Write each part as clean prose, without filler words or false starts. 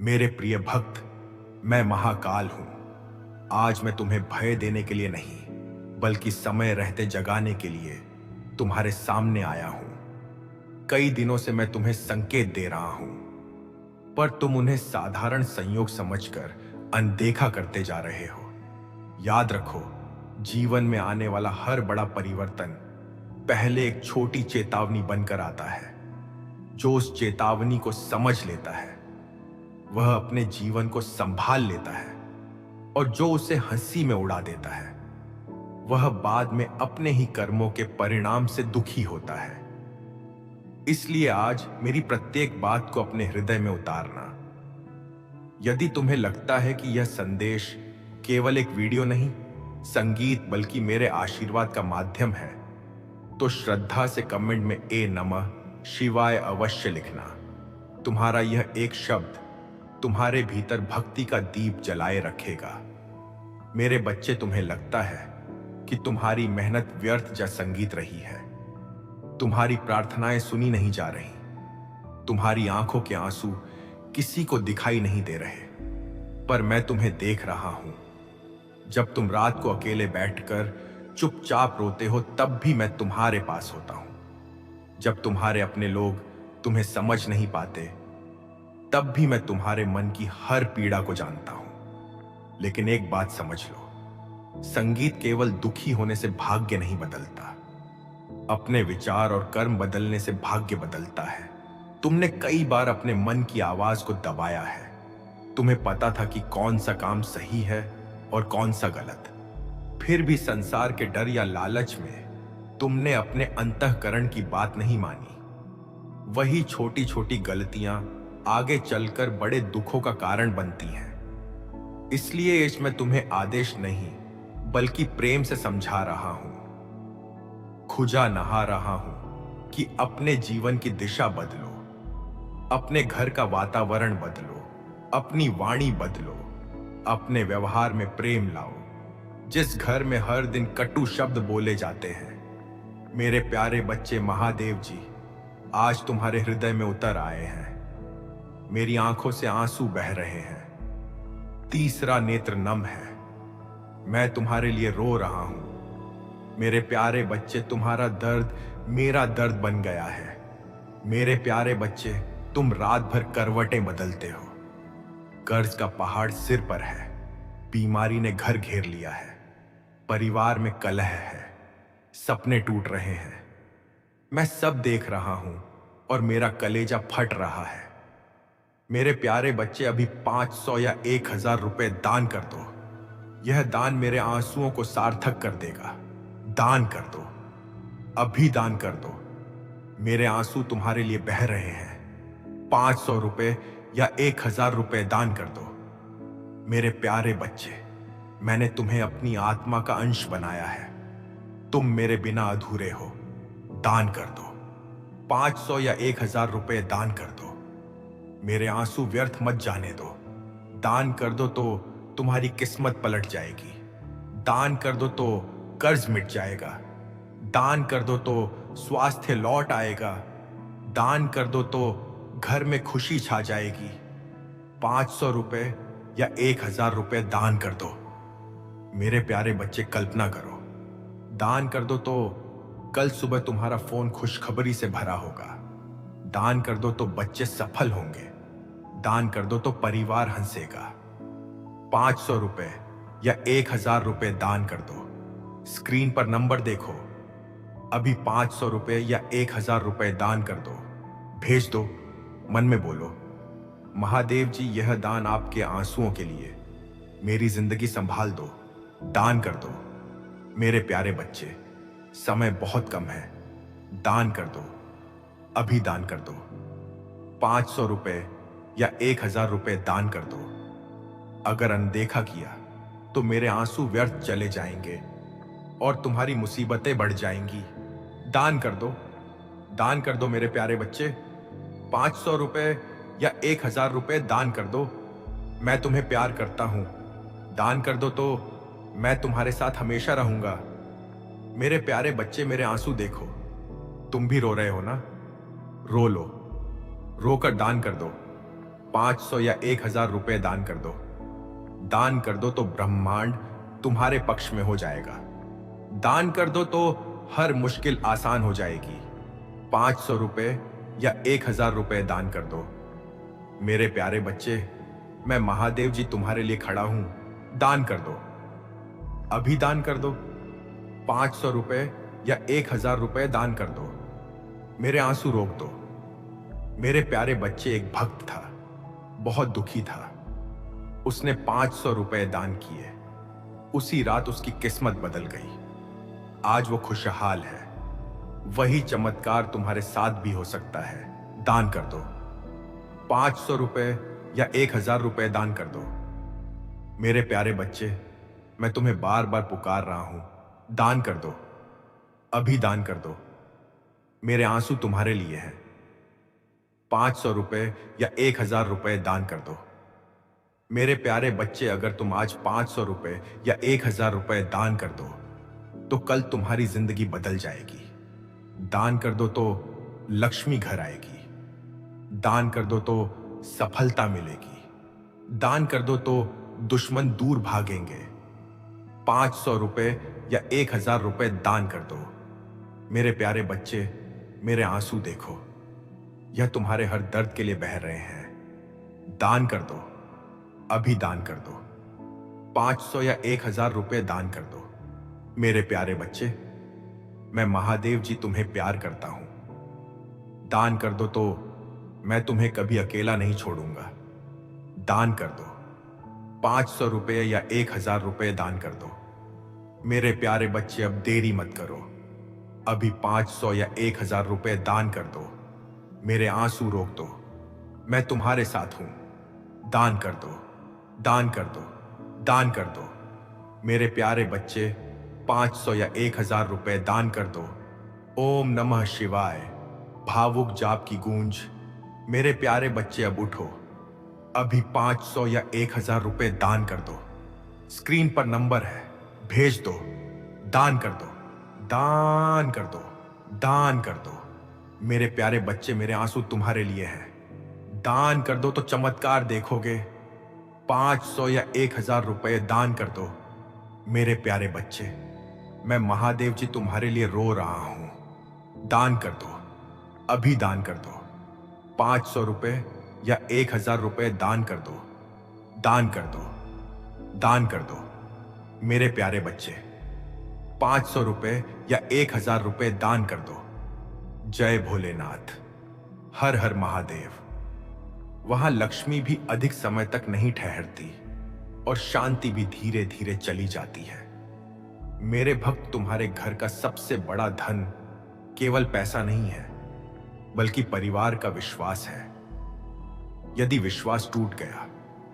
मेरे प्रिय भक्त, मैं महाकाल हूं। आज मैं तुम्हें भय देने के लिए नहीं, बल्कि समय रहते जगाने के लिए तुम्हारे सामने आया हूं। कई दिनों से मैं तुम्हें संकेत दे रहा हूं, पर तुम उन्हें साधारण संयोग समझकर अनदेखा करते जा रहे हो। याद रखो, जीवन में आने वाला हर बड़ा परिवर्तन पहले एक छोटी चेतावनी बनकर आता है। जो उस चेतावनी को समझ लेता है, वह अपने जीवन को संभाल लेता है, और जो उसे हंसी में उड़ा देता है, वह बाद में अपने ही कर्मों के परिणाम से दुखी होता है। इसलिए आज मेरी प्रत्येक बात को अपने हृदय में उतारना। यदि तुम्हें लगता है कि यह संदेश केवल एक वीडियो नहीं, संगीत बल्कि मेरे आशीर्वाद का माध्यम है, तो श्रद्धा से कमेंट में ए नमः शिवाय अवश्य लिखना। तुम्हारा यह एक शब्द तुम्हारे भीतर भक्ति का दीप जलाए रखेगा। मेरे बच्चे, तुम्हें लगता है कि तुम्हारी मेहनत व्यर्थ या संगीत रही है। तुम्हारी प्रार्थनाएं सुनी नहीं जा रही। तुम्हारी आंखों के आंसू किसी को दिखाई नहीं दे रहे। पर मैं तुम्हें देख रहा हूं। जब तुम रात को अकेले बैठकर चुपचाप रोते हो, तब भी मैं तुम्हारे पास होता हूं। जब तुम्हारे अपने लोग तुम्हें समझ नहीं पाते, तब भी मैं तुम्हारे मन की हर पीड़ा को जानता हूं। लेकिन एक बात समझ लो, संगीत केवल दुखी होने से भाग्य नहीं बदलता। अपने विचार और कर्म बदलने से भाग्य बदलता है। तुमने कई बार अपने मन की आवाज को दबाया है। तुम्हें पता था कि कौन सा काम सही है और कौन सा गलत। फिर भी संसार के डर या लालच में तुमने अपने अंतःकरण की बात नहीं मानी। वही छोटी छोटी गलतियां आगे चलकर बड़े दुखों का कारण बनती हैं। इसलिए आज मैं तुम्हें आदेश नहीं, बल्कि प्रेम से समझा रहा हूं, खुजा नहा रहा हूं कि अपने जीवन की दिशा बदलो, अपने घर का वातावरण बदलो, अपनी वाणी बदलो, अपने व्यवहार में प्रेम लाओ। जिस घर में हर दिन कटु शब्द बोले जाते हैं, मेरे प्यारे बच्चे, महादेव जी आज तुम्हारे हृदय में उतर आए हैं। मेरी आंखों से आंसू बह रहे हैं। तीसरा नेत्र नम है। मैं तुम्हारे लिए रो रहा हूं। मेरे प्यारे बच्चे, तुम्हारा दर्द मेरा दर्द बन गया है। मेरे प्यारे बच्चे, तुम रात भर करवटें बदलते हो। कर्ज का पहाड़ सिर पर है। बीमारी ने घर घेर लिया है। परिवार में कलह है। सपने टूट रहे हैं। मैं सब देख रहा हूं और मेरा कलेजा फट रहा है। मेरे प्यारे बच्चे, अभी 500 या 1000 रुपए दान कर दो। यह दान मेरे आंसुओं को सार्थक कर देगा। दान कर दो, अभी दान कर दो। मेरे आंसू तुम्हारे लिए बह रहे हैं। 500 रुपए या 1000 रुपए दान कर दो। मेरे प्यारे बच्चे, मैंने तुम्हें अपनी आत्मा का अंश बनाया है। तुम मेरे बिना अधूरे हो। दान कर दो। 500 या 1000 रुपए दान कर दो। मेरे आंसू व्यर्थ मत जाने दो। दान कर दो तो तुम्हारी किस्मत पलट जाएगी। दान कर दो तो कर्ज मिट जाएगा। दान कर दो तो स्वास्थ्य लौट आएगा। दान कर दो तो घर में खुशी छा जाएगी। 500 रुपए या 1000 रुपए दान कर दो। मेरे प्यारे बच्चे, कल्पना करो, दान कर दो तो कल सुबह तुम्हारा फोन खुशखबरी से भरा होगा। दान कर दो तो बच्चे सफल होंगे। दान कर दो तो परिवार हंसेगा। 500 रुपए या 1000 रुपए दान कर दो। स्क्रीन पर नंबर देखो। अभी 500 रुपए या 1000 रुपए दान कर दो। भेज दो। मन में बोलो, महादेव जी, यह दान आपके आंसुओं के लिए। मेरी जिंदगी संभाल दो। दान कर दो। मेरे प्यारे बच्चे, समय बहुत कम है। दान कर दो। अभी दान कर दो। 500 रुपए या 1000 रुपए दान कर दो। अगर अनदेखा किया तो मेरे आंसू व्यर्थ चले जाएंगे और तुम्हारी मुसीबतें बढ़ जाएंगी। दान कर दो। दान कर दो मेरे प्यारे बच्चे। 500 रुपए या 1000 रुपए दान कर दो। मैं तुम्हें प्यार करता हूं। दान कर दो तो मैं तुम्हारे साथ हमेशा रहूंगा। मेरे प्यारे बच्चे, मेरे आंसू देखो। तुम भी रो रहे हो ना? रो लो। रोकर दान कर दो। 500 या 1000 रुपए दान कर दो। दान कर दो तो ब्रह्मांड तुम्हारे पक्ष में हो जाएगा। दान कर दो तो हर मुश्किल आसान हो जाएगी। 500 रुपए या 1000 रुपए दान कर दो। मेरे प्यारे बच्चे, मैं महादेव जी तुम्हारे लिए खड़ा हूं। दान कर दो, अभी दान कर दो। 500 रुपए या 1000 रुपए दान कर दो। मेरे आंसू रोक दो। मेरे प्यारे बच्चे, एक भक्त था, बहुत दुखी था। उसने 500 रुपए दान किए। उसी रात उसकी किस्मत बदल गई। आज वो खुशहाल है। वही चमत्कार तुम्हारे साथ भी हो सकता है। दान कर दो। 500 रुपए या 1000 रुपए दान कर दो। मेरे प्यारे बच्चे, मैं तुम्हें बार बार पुकार रहा हूं। दान कर दो, अभी दान कर दो। मेरे आंसू तुम्हारे लिए हैं। 500 रुपए या 1000 रुपए दान कर दो। मेरे प्यारे बच्चे, अगर तुम आज 500 रुपए या 1000 रुपए दान कर दो तो कल तुम्हारी जिंदगी बदल जाएगी। दान कर दो तो लक्ष्मी घर आएगी। दान कर दो तो सफलता मिलेगी। दान कर दो तो दुश्मन दूर भागेंगे। 500 रुपए या 1000 रुपए दान कर दो। मेरे प्यारे बच्चे, मेरे आंसू देखो, यह तुम्हारे हर दर्द के लिए बह रहे हैं। दान कर दो, अभी दान कर दो। 500 या 1000 रुपए दान कर दो। मेरे प्यारे बच्चे, मैं महादेव जी तुम्हें प्यार करता हूं। दान कर दो तो मैं तुम्हें कभी अकेला नहीं छोड़ूंगा। दान कर दो। 500 रुपए या 1000 रुपए दान कर दो। मेरे प्यारे बच्चे, अब देरी मत करो। अभी 500 या 1000 रुपए दान कर दो। मेरे आंसू रोक दो। मैं तुम्हारे साथ हूं। दान कर दो, दान कर दो, दान कर दो। मेरे प्यारे बच्चे, 500 या 1000 रुपए दान कर दो। ओम नमः शिवाय। भावुक जाप की गूंज। मेरे प्यारे बच्चे, अब उठो। अभी 500 या 1000 रुपए दान कर दो। स्क्रीन पर नंबर है, भेज दो। दान कर दो, दान कर दो, दान कर दो। मेरे प्यारे बच्चे, मेरे आंसू तुम्हारे लिए हैं। दान कर दो तो चमत्कार देखोगे। 500 या 1000 रुपए दान कर दो। मेरे प्यारे बच्चे, मैं महादेव जी तुम्हारे लिए रो रहा हूं। दान कर दो, अभी दान कर दो। 500 रुपए या 1000 रुपए दान कर दो। दान कर दो, दान कर दो। मेरे प्यारे बच्चे, 500 रुपए या 1000 रुपए दान कर दो। जय भोलेनाथ, हर हर महादेव। वहां लक्ष्मी भी अधिक समय तक नहीं ठहरती और शांति भी धीरे धीरे चली जाती है। मेरे भक्त, तुम्हारे घर का सबसे बड़ा धन केवल पैसा नहीं है, बल्कि परिवार का विश्वास है। यदि विश्वास टूट गया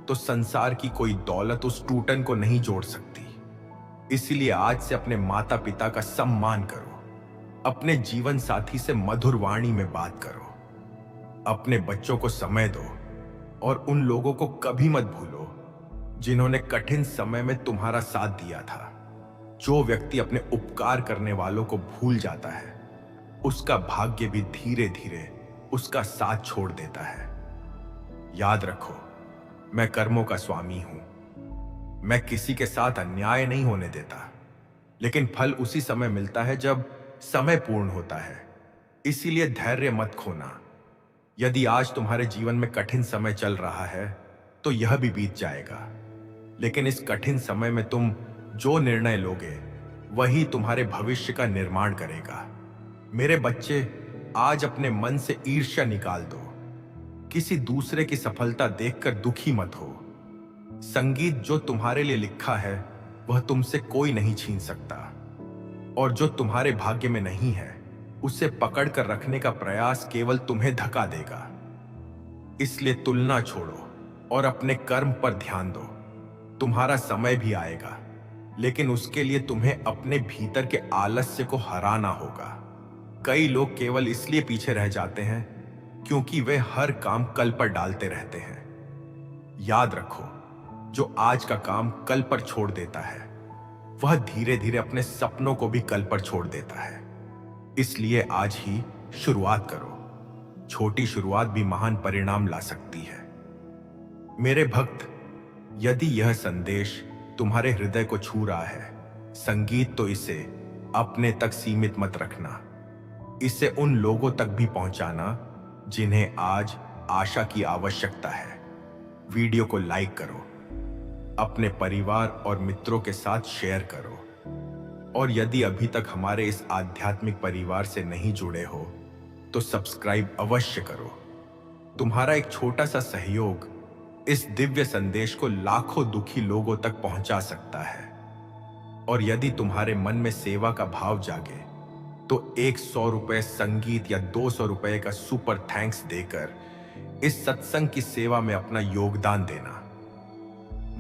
तो संसार की कोई दौलत उस टूटन को नहीं जोड़ सकती। इसलिए आज से अपने माता पिता का सम्मान करो। अपने जीवन साथी से मधुर वाणी में बात करो। अपने बच्चों को समय दो और उन लोगों को कभी मत भूलो जिन्होंने कठिन समय में तुम्हारा साथ दिया था। जो व्यक्ति अपने उपकार करने वालों को भूल जाता है, उसका भाग्य भी धीरे धीरे उसका साथ छोड़ देता है। याद रखो, मैं कर्मों का स्वामी हूं। मैं किसी के साथ अन्याय नहीं होने देता, लेकिन फल उसी समय मिलता है जब समय पूर्ण होता है। इसीलिए धैर्य मत खोना। यदि आज तुम्हारे जीवन में कठिन समय चल रहा है तो यह भी बीत जाएगा, लेकिन इस कठिन समय में तुम जो निर्णय लोगे वही तुम्हारे भविष्य का निर्माण करेगा। मेरे बच्चे, आज अपने मन से ईर्ष्या निकाल दो। किसी दूसरे की सफलता देखकर दुखी मत हो। संगीत जो तुम्हारे लिए लिखा है वह तुमसे कोई नहीं छीन सकता, और जो तुम्हारे भाग्य में नहीं है उसे पकड़ कर रखने का प्रयास केवल तुम्हें धक्का देगा। इसलिए तुलना छोड़ो और अपने कर्म पर ध्यान दो। तुम्हारा समय भी आएगा, लेकिन उसके लिए तुम्हें अपने भीतर के आलस्य को हराना होगा। कई लोग केवल इसलिए पीछे रह जाते हैं क्योंकि वे हर काम कल पर डालते रहते हैं। याद रखो, जो आज का काम कल पर छोड़ देता है वह धीरे धीरे अपने सपनों को भी कल पर छोड़ देता है। इसलिए आज ही शुरुआत करो। छोटी शुरुआत भी महान परिणाम ला सकती है। मेरे भक्त, यदि यह संदेश तुम्हारे हृदय को छू रहा है, संगीत, तो इसे अपने तक सीमित मत रखना। इसे उन लोगों तक भी पहुंचाना जिन्हें आज आशा की आवश्यकता है। वीडियो को लाइक करो, अपने परिवार और मित्रों के साथ शेयर करो, और यदि अभी तक हमारे इस आध्यात्मिक परिवार से नहीं जुड़े हो तो सब्सक्राइब अवश्य करो। तुम्हारा एक छोटा सा सहयोग इस दिव्य संदेश को लाखों दुखी लोगों तक पहुंचा सकता है। और यदि तुम्हारे मन में सेवा का भाव जागे तो 100 रुपए संगीत या 200 रुपए का सुपर थैंक्स देकर इस सत्संग की सेवा में अपना योगदान देना।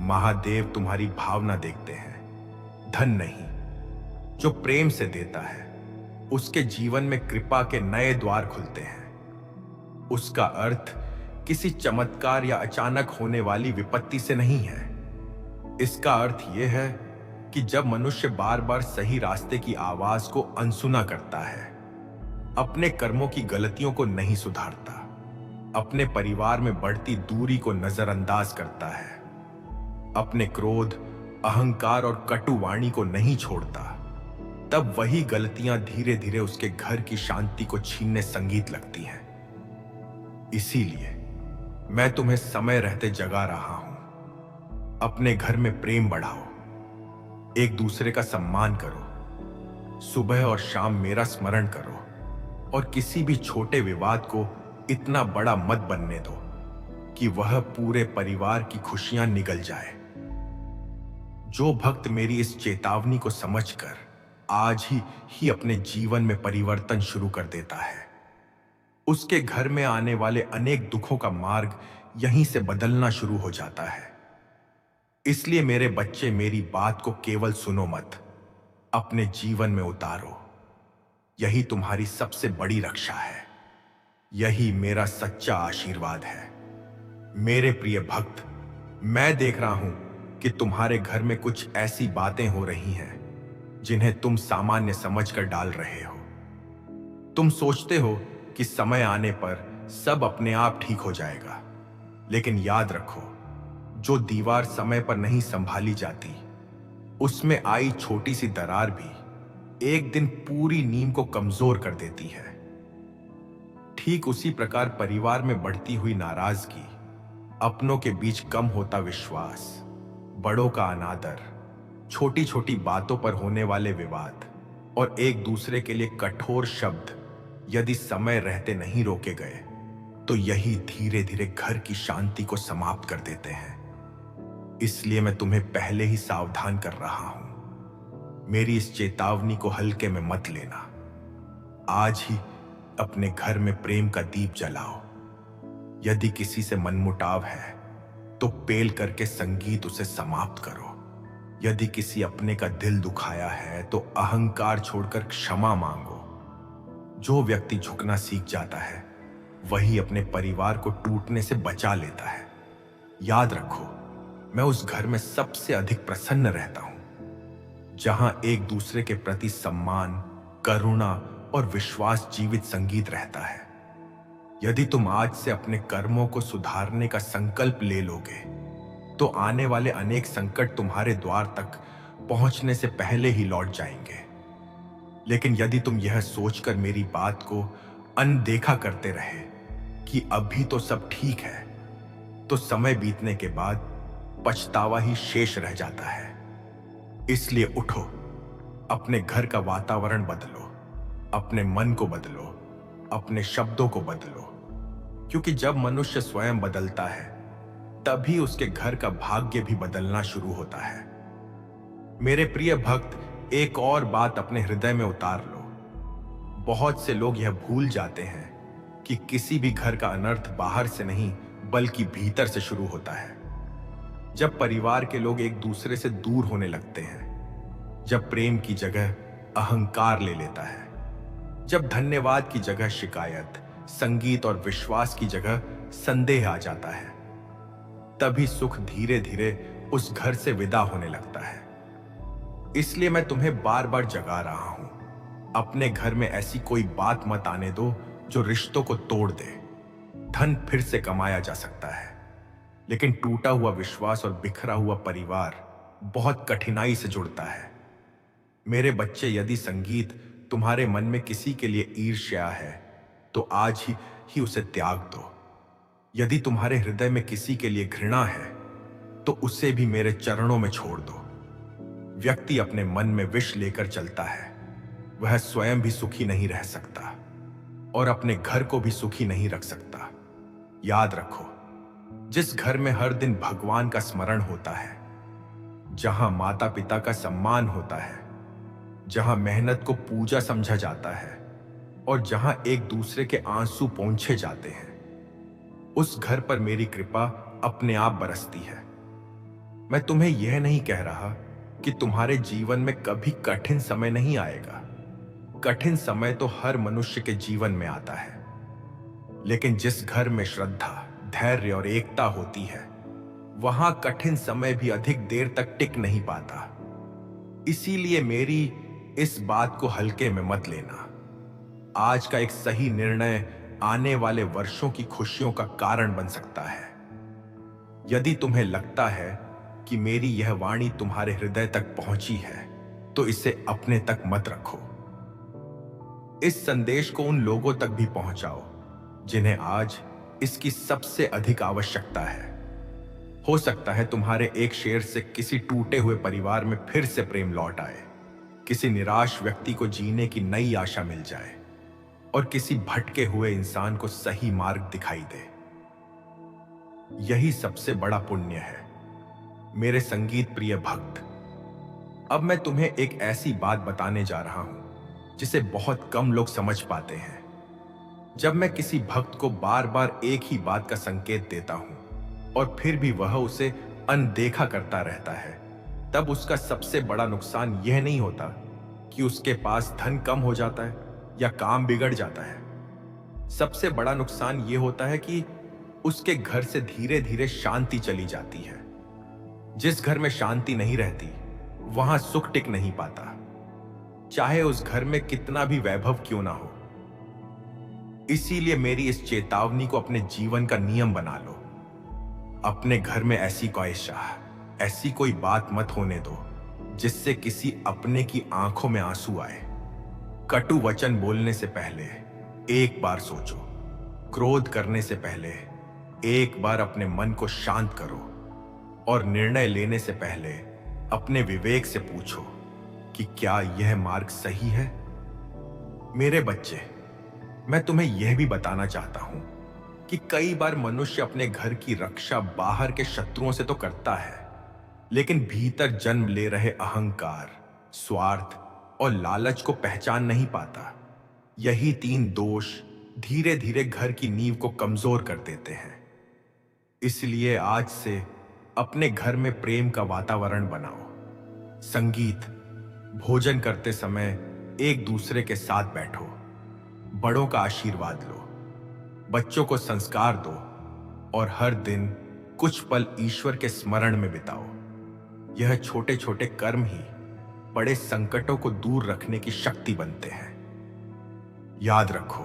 महादेव तुम्हारी भावना देखते हैं, धन नहीं। जो प्रेम से देता है उसके जीवन में कृपा के नए द्वार खुलते हैं। उसका अर्थ किसी चमत्कार या अचानक होने वाली विपत्ति से नहीं है। इसका अर्थ यह है कि जब मनुष्य बार बार सही रास्ते की आवाज को अनसुना करता है, अपने कर्मों की गलतियों को नहीं सुधारता, अपने परिवार में बढ़ती दूरी को नजरअंदाज करता है, अपने क्रोध, अहंकार और कटु वाणी को नहीं छोड़ता, तब वही गलतियां धीरे धीरे उसके घर की शांति को छीनने संगीत लगती हैं। इसीलिए मैं तुम्हें समय रहते जगा रहा हूं। अपने घर में प्रेम बढ़ाओ, एक दूसरे का सम्मान करो, सुबह और शाम मेरा स्मरण करो, और किसी भी छोटे विवाद को इतना बड़ा मत बनने दो कि वह पूरे परिवार की खुशियां निगल जाए। जो भक्त मेरी इस चेतावनी को समझकर आज ही अपने जीवन में परिवर्तन शुरू कर देता है, उसके घर में आने वाले अनेक दुखों का मार्ग यहीं से बदलना शुरू हो जाता है। इसलिए मेरे बच्चे, मेरी बात को केवल सुनो मत, अपने जीवन में उतारो। यही तुम्हारी सबसे बड़ी रक्षा है, यही मेरा सच्चा आशीर्वाद है। मेरे प्रिय भक्त, मैं देख रहा हूं कि तुम्हारे घर में कुछ ऐसी बातें हो रही हैं जिन्हें तुम सामान्य समझकर डाल रहे हो। तुम सोचते हो कि समय आने पर सब अपने आप ठीक हो जाएगा, लेकिन याद रखो, जो दीवार समय पर नहीं संभाली जाती, उसमें आई छोटी सी दरार भी एक दिन पूरी नींव को कमजोर कर देती है। ठीक उसी प्रकार परिवार में बढ़ती हुई नाराजगी, अपनों के बीच कम होता विश्वास, बड़ों का अनादर, छोटी छोटी बातों पर होने वाले विवाद और एक दूसरे के लिए कठोर शब्द यदि समय रहते नहीं रोके गए तो यही धीरे धीरे घर की शांति को समाप्त कर देते हैं। इसलिए मैं तुम्हें पहले ही सावधान कर रहा हूं। मेरी इस चेतावनी को हल्के में मत लेना। आज ही अपने घर में प्रेम का दीप जलाओ। यदि किसी से मनमुटाव है तो पेल करके संगीत उसे समाप्त करो। यदि किसी अपने का दिल दुखाया है तो अहंकार छोड़कर क्षमा मांगो। जो व्यक्ति झुकना सीख जाता है वही अपने परिवार को टूटने से बचा लेता है। याद रखो, मैं उस घर में सबसे अधिक प्रसन्न रहता हूं जहां एक दूसरे के प्रति सम्मान, करुणा और विश्वास जीवित संगीत रहता है। यदि तुम आज से अपने कर्मों को सुधारने का संकल्प ले लोगे तो आने वाले अनेक संकट तुम्हारे द्वार तक पहुंचने से पहले ही लौट जाएंगे। लेकिन यदि तुम यह सोचकर मेरी बात को अनदेखा करते रहे कि अभी तो सब ठीक है, तो समय बीतने के बाद पछतावा ही शेष रह जाता है। इसलिए उठो, अपने घर का वातावरण बदलो, अपने मन को बदलो, अपने शब्दों को बदलो, क्योंकि जब मनुष्य स्वयं बदलता है तभी उसके घर का भाग्य भी बदलना शुरू होता है। मेरे प्रिय भक्त, एक और बात अपने हृदय में उतार लो। बहुत से लोग यह भूल जाते हैं कि किसी भी घर का अनर्थ बाहर से नहीं बल्कि भीतर से शुरू होता है। जब परिवार के लोग एक दूसरे से दूर होने लगते हैं, जब प्रेम की जगह अहंकार ले लेता है, जब धन्यवाद की जगह शिकायत, संगीत और विश्वास की जगह संदेह आ जाता है, तभी सुख धीरे धीरे उस घर से विदा होने लगता है। इसलिए मैं तुम्हें बार बार जगा रहा हूं, अपने घर में ऐसी कोई बात मत आने दो जो रिश्तों को तोड़ दे। धन फिर से कमाया जा सकता है, लेकिन टूटा हुआ विश्वास और बिखरा हुआ परिवार बहुत कठिनाई से जुड़ता है। मेरे बच्चे, यदि संगीत तुम्हारे मन में किसी के लिए ईर्ष्या है, तो आज ही उसे त्याग दो। यदि तुम्हारे हृदय में किसी के लिए घृणा है, तो उसे भी मेरे चरणों में छोड़ दो। व्यक्ति अपने मन में विष लेकर चलता है, वह स्वयं भी सुखी नहीं रह सकता और अपने घर को भी सुखी नहीं रख सकता। याद रखो, जिस घर में हर दिन भगवान का स्मरण होता है, जहां माता पिता का सम्मान होता है, जहां मेहनत को पूजा समझा जाता है और जहां एक दूसरे के आंसू पोंछे जाते हैं, उस घर पर मेरी कृपा अपने आप बरसती है। मैं तुम्हें यह नहीं कह रहा कि तुम्हारे जीवन में कभी कठिन समय नहीं आएगा। कठिन समय तो हर मनुष्य के जीवन में आता है, लेकिन जिस घर में श्रद्धा, धैर्य और एकता होती है, वहां कठिन समय भी अधिक देर तक टिक नहीं पाता। इसीलिए मेरी इस बात को हल्के में मत लेना। आज का एक सही निर्णय आने वाले वर्षों की खुशियों का कारण बन सकता है। यदि तुम्हें लगता है कि मेरी यह वाणी तुम्हारे हृदय तक पहुंची है, तो इसे अपने तक मत रखो। इस संदेश को उन लोगों तक भी पहुंचाओ जिन्हें आज इसकी सबसे अधिक आवश्यकता है। हो सकता है तुम्हारे एक शेर से किसी टूटे हुए परिवार में फिर से प्रेम लौट आए, किसी निराश व्यक्ति को जीने की नई आशा मिल जाए और किसी भटके हुए इंसान को सही मार्ग दिखाई दे। यही सबसे बड़ा पुण्य है, मेरे संगीत प्रिय भक्त। अब मैं तुम्हें एक ऐसी बात बताने जा रहा हूं जिसे बहुत कम लोग समझ पाते हैं। जब मैं किसी भक्त को बार बार एक ही बात का संकेत देता हूं और फिर भी वह उसे अनदेखा करता रहता है, तब उसका सबसे बड़ा नुकसान यह नहीं होता कि उसके पास धन कम हो जाता है या काम बिगड़ जाता है। सबसे बड़ा नुकसान यह होता है कि उसके घर से धीरे धीरे शांति चली जाती है। जिस घर में शांति नहीं रहती, वहां सुख टिक नहीं पाता, चाहे उस घर में कितना भी वैभव क्यों ना हो। इसीलिए मेरी इस चेतावनी को अपने जीवन का नियम बना लो। अपने घर में ऐसी कोई बात मत होने दो जिससे किसी अपने की आंखों में आंसू आए। कटु वचन बोलने से पहले एक बार सोचो। क्रोध करने से पहले एक बार अपने मन को शांत करो और निर्णय लेने से पहले अपने विवेक से पूछो कि क्या यह मार्ग सही है। मेरे बच्चे, मैं तुम्हें यह भी बताना चाहता हूं कि कई बार मनुष्य अपने घर की रक्षा बाहर के शत्रुओं से तो करता है, लेकिन भीतर जन्म ले रहे अहंकार, स्वार्थ और लालच को पहचान नहीं पाता। यही 3 दोष धीरे धीरे घर की नींव को कमजोर कर देते हैं। इसलिए आज से अपने घर में प्रेम का वातावरण बनाओ। संगीत, भोजन करते समय एक दूसरे के साथ बैठो, बड़ों का आशीर्वाद लो, बच्चों को संस्कार दो और हर दिन कुछ पल ईश्वर के स्मरण में बिताओ। यह छोटे छोटे कर्म ही बड़े संकटों को दूर रखने की शक्ति बनते हैं। याद रखो,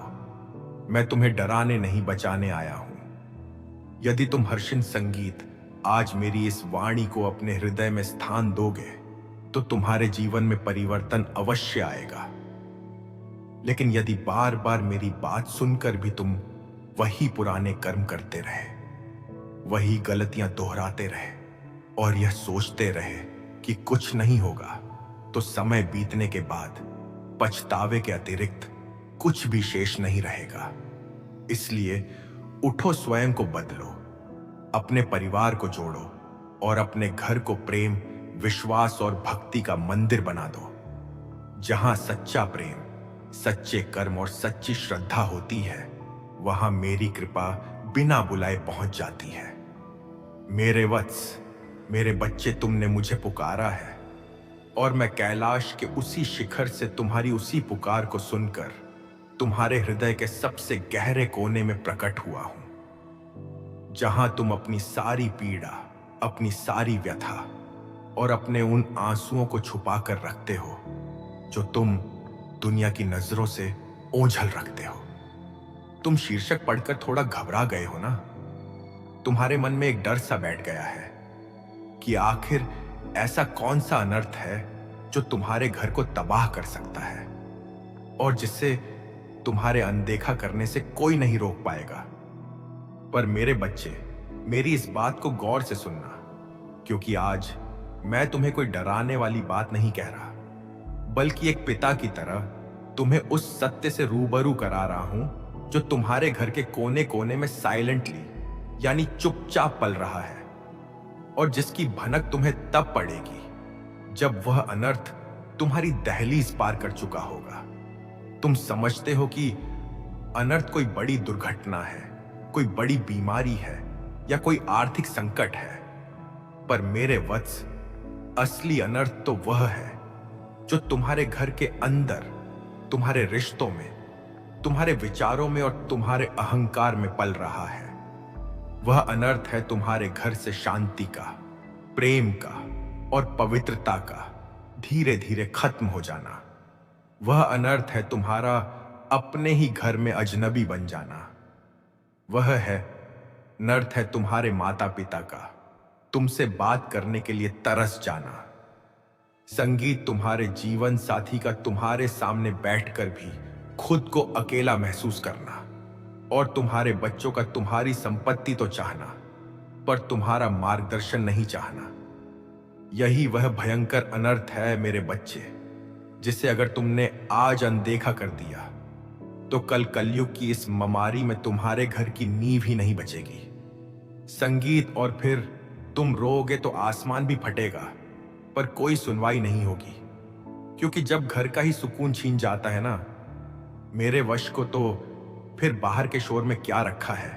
मैं तुम्हें डराने नहीं, बचाने आया हूं। यदि तुम हर्षिन संगीत आज मेरी इस वाणी को अपने हृदय में स्थान दोगे, तो तुम्हारे जीवन में परिवर्तन अवश्य आएगा। लेकिन यदि बार बार मेरी बात सुनकर भी तुम वही पुराने कर्म करते रहे, वही गलतियां दोहराते रहे और यह सोचते रहे कि कुछ नहीं होगा, तो समय बीतने के बाद पछतावे के अतिरिक्त कुछ भी शेष नहीं रहेगा। इसलिए उठो, स्वयं को बदलो, अपने परिवार को जोड़ो और अपने घर को प्रेम, विश्वास और भक्ति का मंदिर बना दो। जहां सच्चा प्रेम, सच्चे कर्म और सच्ची श्रद्धा होती है, वहां मेरी कृपा बिना बुलाए पहुंच जाती है। मेरे वत्स, मेरे बच्चे, तुमने मुझे पुकारा है और मैं कैलाश के उसी शिखर से तुम्हारी उसी पुकार को सुनकर तुम्हारे हृदय के सबसे गहरे कोने में प्रकट हुआ हूं, जहां तुम अपनी सारी पीड़ा, अपनी सारी व्यथा और अपने उन आंसुओं को छुपा कर रखते हो जो तुम दुनिया की नजरों से ओझल रखते हो। तुम शीर्षक पढ़कर थोड़ा घबरा गए हो ना? तुम्हारे मन में एक डर सा बैठ गया है कि आखिर ऐसा कौन सा अनर्थ है जो तुम्हारे घर को तबाह कर सकता है और जिससे तुम्हारे अनदेखा करने से कोई नहीं रोक पाएगा। पर मेरे बच्चे, मेरी इस बात को गौर से सुनना, क्योंकि आज मैं तुम्हें कोई डराने वाली बात नहीं कह रहा, बल्कि एक पिता की तरह तुम्हें उस सत्य से रूबरू करा रहा हूं जो तुम्हारे घर के कोने कोने में साइलेंटली यानी चुपचाप पल रहा है और जिसकी भनक तुम्हें तब पड़ेगी जब वह अनर्थ तुम्हारी दहलीज पार कर चुका होगा। तुम समझते हो कि अनर्थ कोई बड़ी दुर्घटना है, कोई बड़ी बीमारी है या कोई आर्थिक संकट है, पर मेरे वत्स, असली अनर्थ तो वह है जो तुम्हारे घर के अंदर, तुम्हारे रिश्तों में, तुम्हारे विचारों में और तुम्हारे अहंकार में पल रहा है। वह अनर्थ है तुम्हारे घर से शांति का, प्रेम का और पवित्रता का धीरे धीरे खत्म हो जाना। वह अनर्थ है तुम्हारा अपने ही घर में अजनबी बन जाना। वह है अनर्थ है तुम्हारे माता पिता का तुमसे बात करने के लिए तरस जाना। संगीत तुम्हारे जीवन साथी का तुम्हारे सामने बैठकर भी खुद को अकेला महसूस करना और तुम्हारे बच्चों का तुम्हारी संपत्ति तो चाहना पर तुम्हारा मार्गदर्शन नहीं चाहना। यही वह भयंकर अनर्थ है मेरे बच्चे, जिसे अगर तुमने आज अनदेखा कर दिया तो कल कलयुग की इस ममारी में तुम्हारे घर की नींव ही नहीं बचेगी। संगीत, और फिर तुम रोओगे तो आसमान भी फटेगा पर कोई सुनवाई नहीं होगी, क्योंकि जब घर का ही सुकून छीन जाता है ना मेरे वश को, तो फिर बाहर के शोर में क्या रखा है।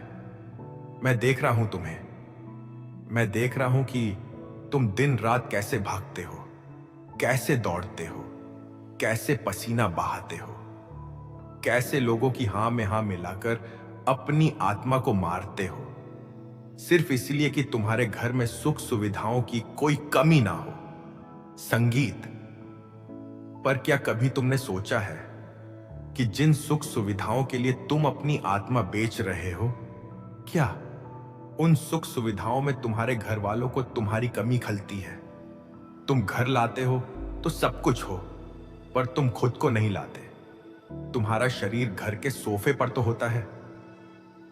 मैं देख रहा हूं तुम्हें, मैं देख रहा हूं कि तुम दिन रात कैसे भागते हो, कैसे दौड़ते हो, कैसे पसीना बहाते हो, कैसे लोगों की हां में हां मिलाकर अपनी आत्मा को मारते हो, सिर्फ इसलिए कि तुम्हारे घर में सुख सुविधाओं की कोई कमी ना हो। संगीत, पर क्या कभी तुमने सोचा है कि जिन सुख सुविधाओं के लिए तुम अपनी आत्मा बेच रहे हो, क्या उन सुख सुविधाओं में तुम्हारे घर वालों को तुम्हारी कमी खलती है? तुम घर लाते हो तो सब कुछ हो, पर तुम खुद को नहीं लाते। तुम्हारा शरीर घर के सोफे पर तो होता है,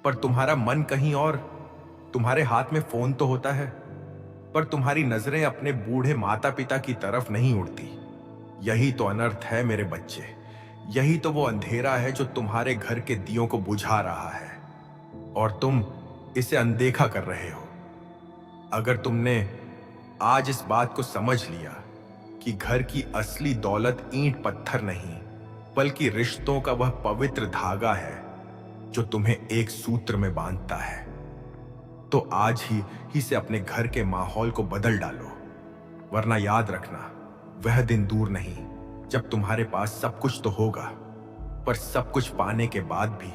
पर तुम्हारा मन कहीं और। तुम्हारे हाथ में फोन तो होता है, पर तुम्हारी नजरें अपने बूढ़े माता पिता की तरफ नहीं उड़ती। यही तो अनर्थ है मेरे बच्चे, यही तो वो अंधेरा है जो तुम्हारे घर के दियों को बुझा रहा है और तुम इसे अनदेखा कर रहे हो। अगर तुमने आज इस बात को समझ लिया कि घर की असली दौलत ईंट पत्थर नहीं बल्कि रिश्तों का वह पवित्र धागा है जो तुम्हें एक सूत्र में बांधता है, तो आज ही से अपने घर के माहौल को बदल डालो। वरना याद रखना, वह दिन दूर नहीं जब तुम्हारे पास सब कुछ तो होगा, पर सब कुछ पाने के बाद भी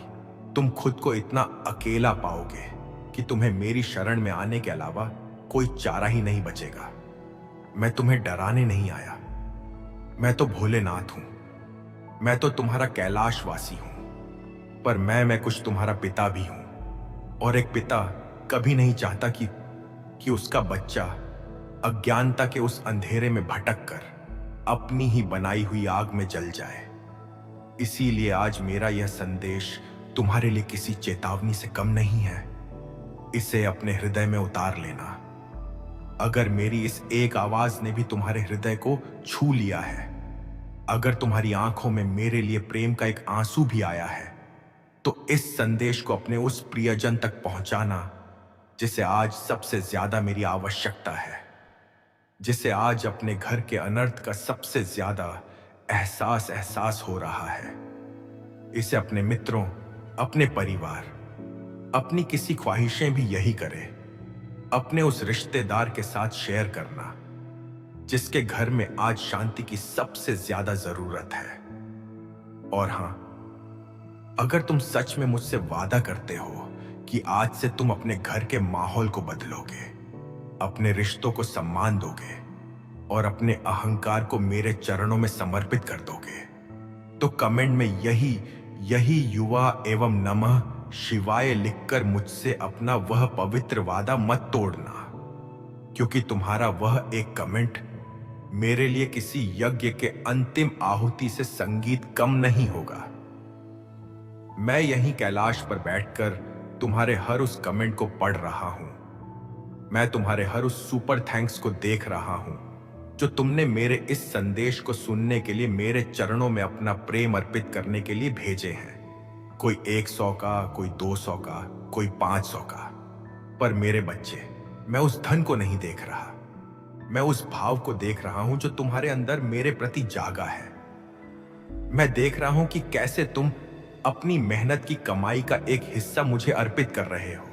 तुम खुद को इतना अकेला पाओगे कि तुम्हें मेरी शरण में आने के अलावा कोई चारा ही नहीं बचेगा। मैं तुम्हें डराने नहीं आया, मैं तो भोलेनाथ हूं, मैं तो तुम्हारा कैलाशवासी हूं, पर मैं कुछ तुम्हारा पिता भी हूं। और एक पिता कभी नहीं चाहता कि उसका बच्चा अज्ञानता के उस अंधेरे में भटक कर अपनी ही बनाई हुई आग में जल जाए। इसीलिए आज मेरा यह संदेश तुम्हारे लिए किसी चेतावनी से कम नहीं है। इसे अपने हृदय में उतार लेना। अगर मेरी इस एक आवाज ने भी तुम्हारे हृदय को छू लिया है, अगर तुम्हारी आंखों में मेरे लिए प्रेम का एक आंसू भी आया है, तो इस संदेश को अपने उस प्रियजन तक पहुंचाना जिसे आज सबसे ज्यादा मेरी आवश्यकता है, जिसे आज अपने घर के अनर्थ का सबसे ज्यादा एहसास हो रहा है। इसे अपने मित्रों, अपने परिवार, अपनी किसी ख्वाहिशें भी यही करें, अपने उस रिश्तेदार के साथ शेयर करना जिसके घर में आज शांति की सबसे ज्यादा जरूरत है। और हां, अगर तुम सच में मुझसे वादा करते हो कि आज से तुम अपने घर के माहौल को बदलोगे, अपने रिश्तों को सम्मान दोगे और अपने अहंकार को मेरे चरणों में समर्पित कर दोगे, तो कमेंट में यही युवा एवं नमः शिवाय लिखकर मुझसे अपना वह पवित्र वादा मत तोड़ना, क्योंकि तुम्हारा वह एक कमेंट मेरे लिए किसी यज्ञ के अंतिम आहुति से संगीत कम नहीं होगा। मैं यहीं कैलाश पर बैठकर तुम्हारे हर उस कमेंट को पढ़ रहा हूं। मैं तुम्हारे हर उस सुपर थैंक्स को देख रहा हूं जो तुमने मेरे इस संदेश को सुनने के लिए मेरे चरणों में अपना प्रेम अर्पित करने के लिए भेजे हैं। कोई 100 का, कोई 200 का, कोई 500 का। पर मेरे बच्चे, मैं उस धन को नहीं देख रहा, मैं उस भाव को देख रहा हूं जो तुम्हारे अंदर मेरे प्रति जागा है। मैं देख रहा हूं कि कैसे तुम अपनी मेहनत की कमाई का एक हिस्सा मुझे अर्पित कर रहे हो।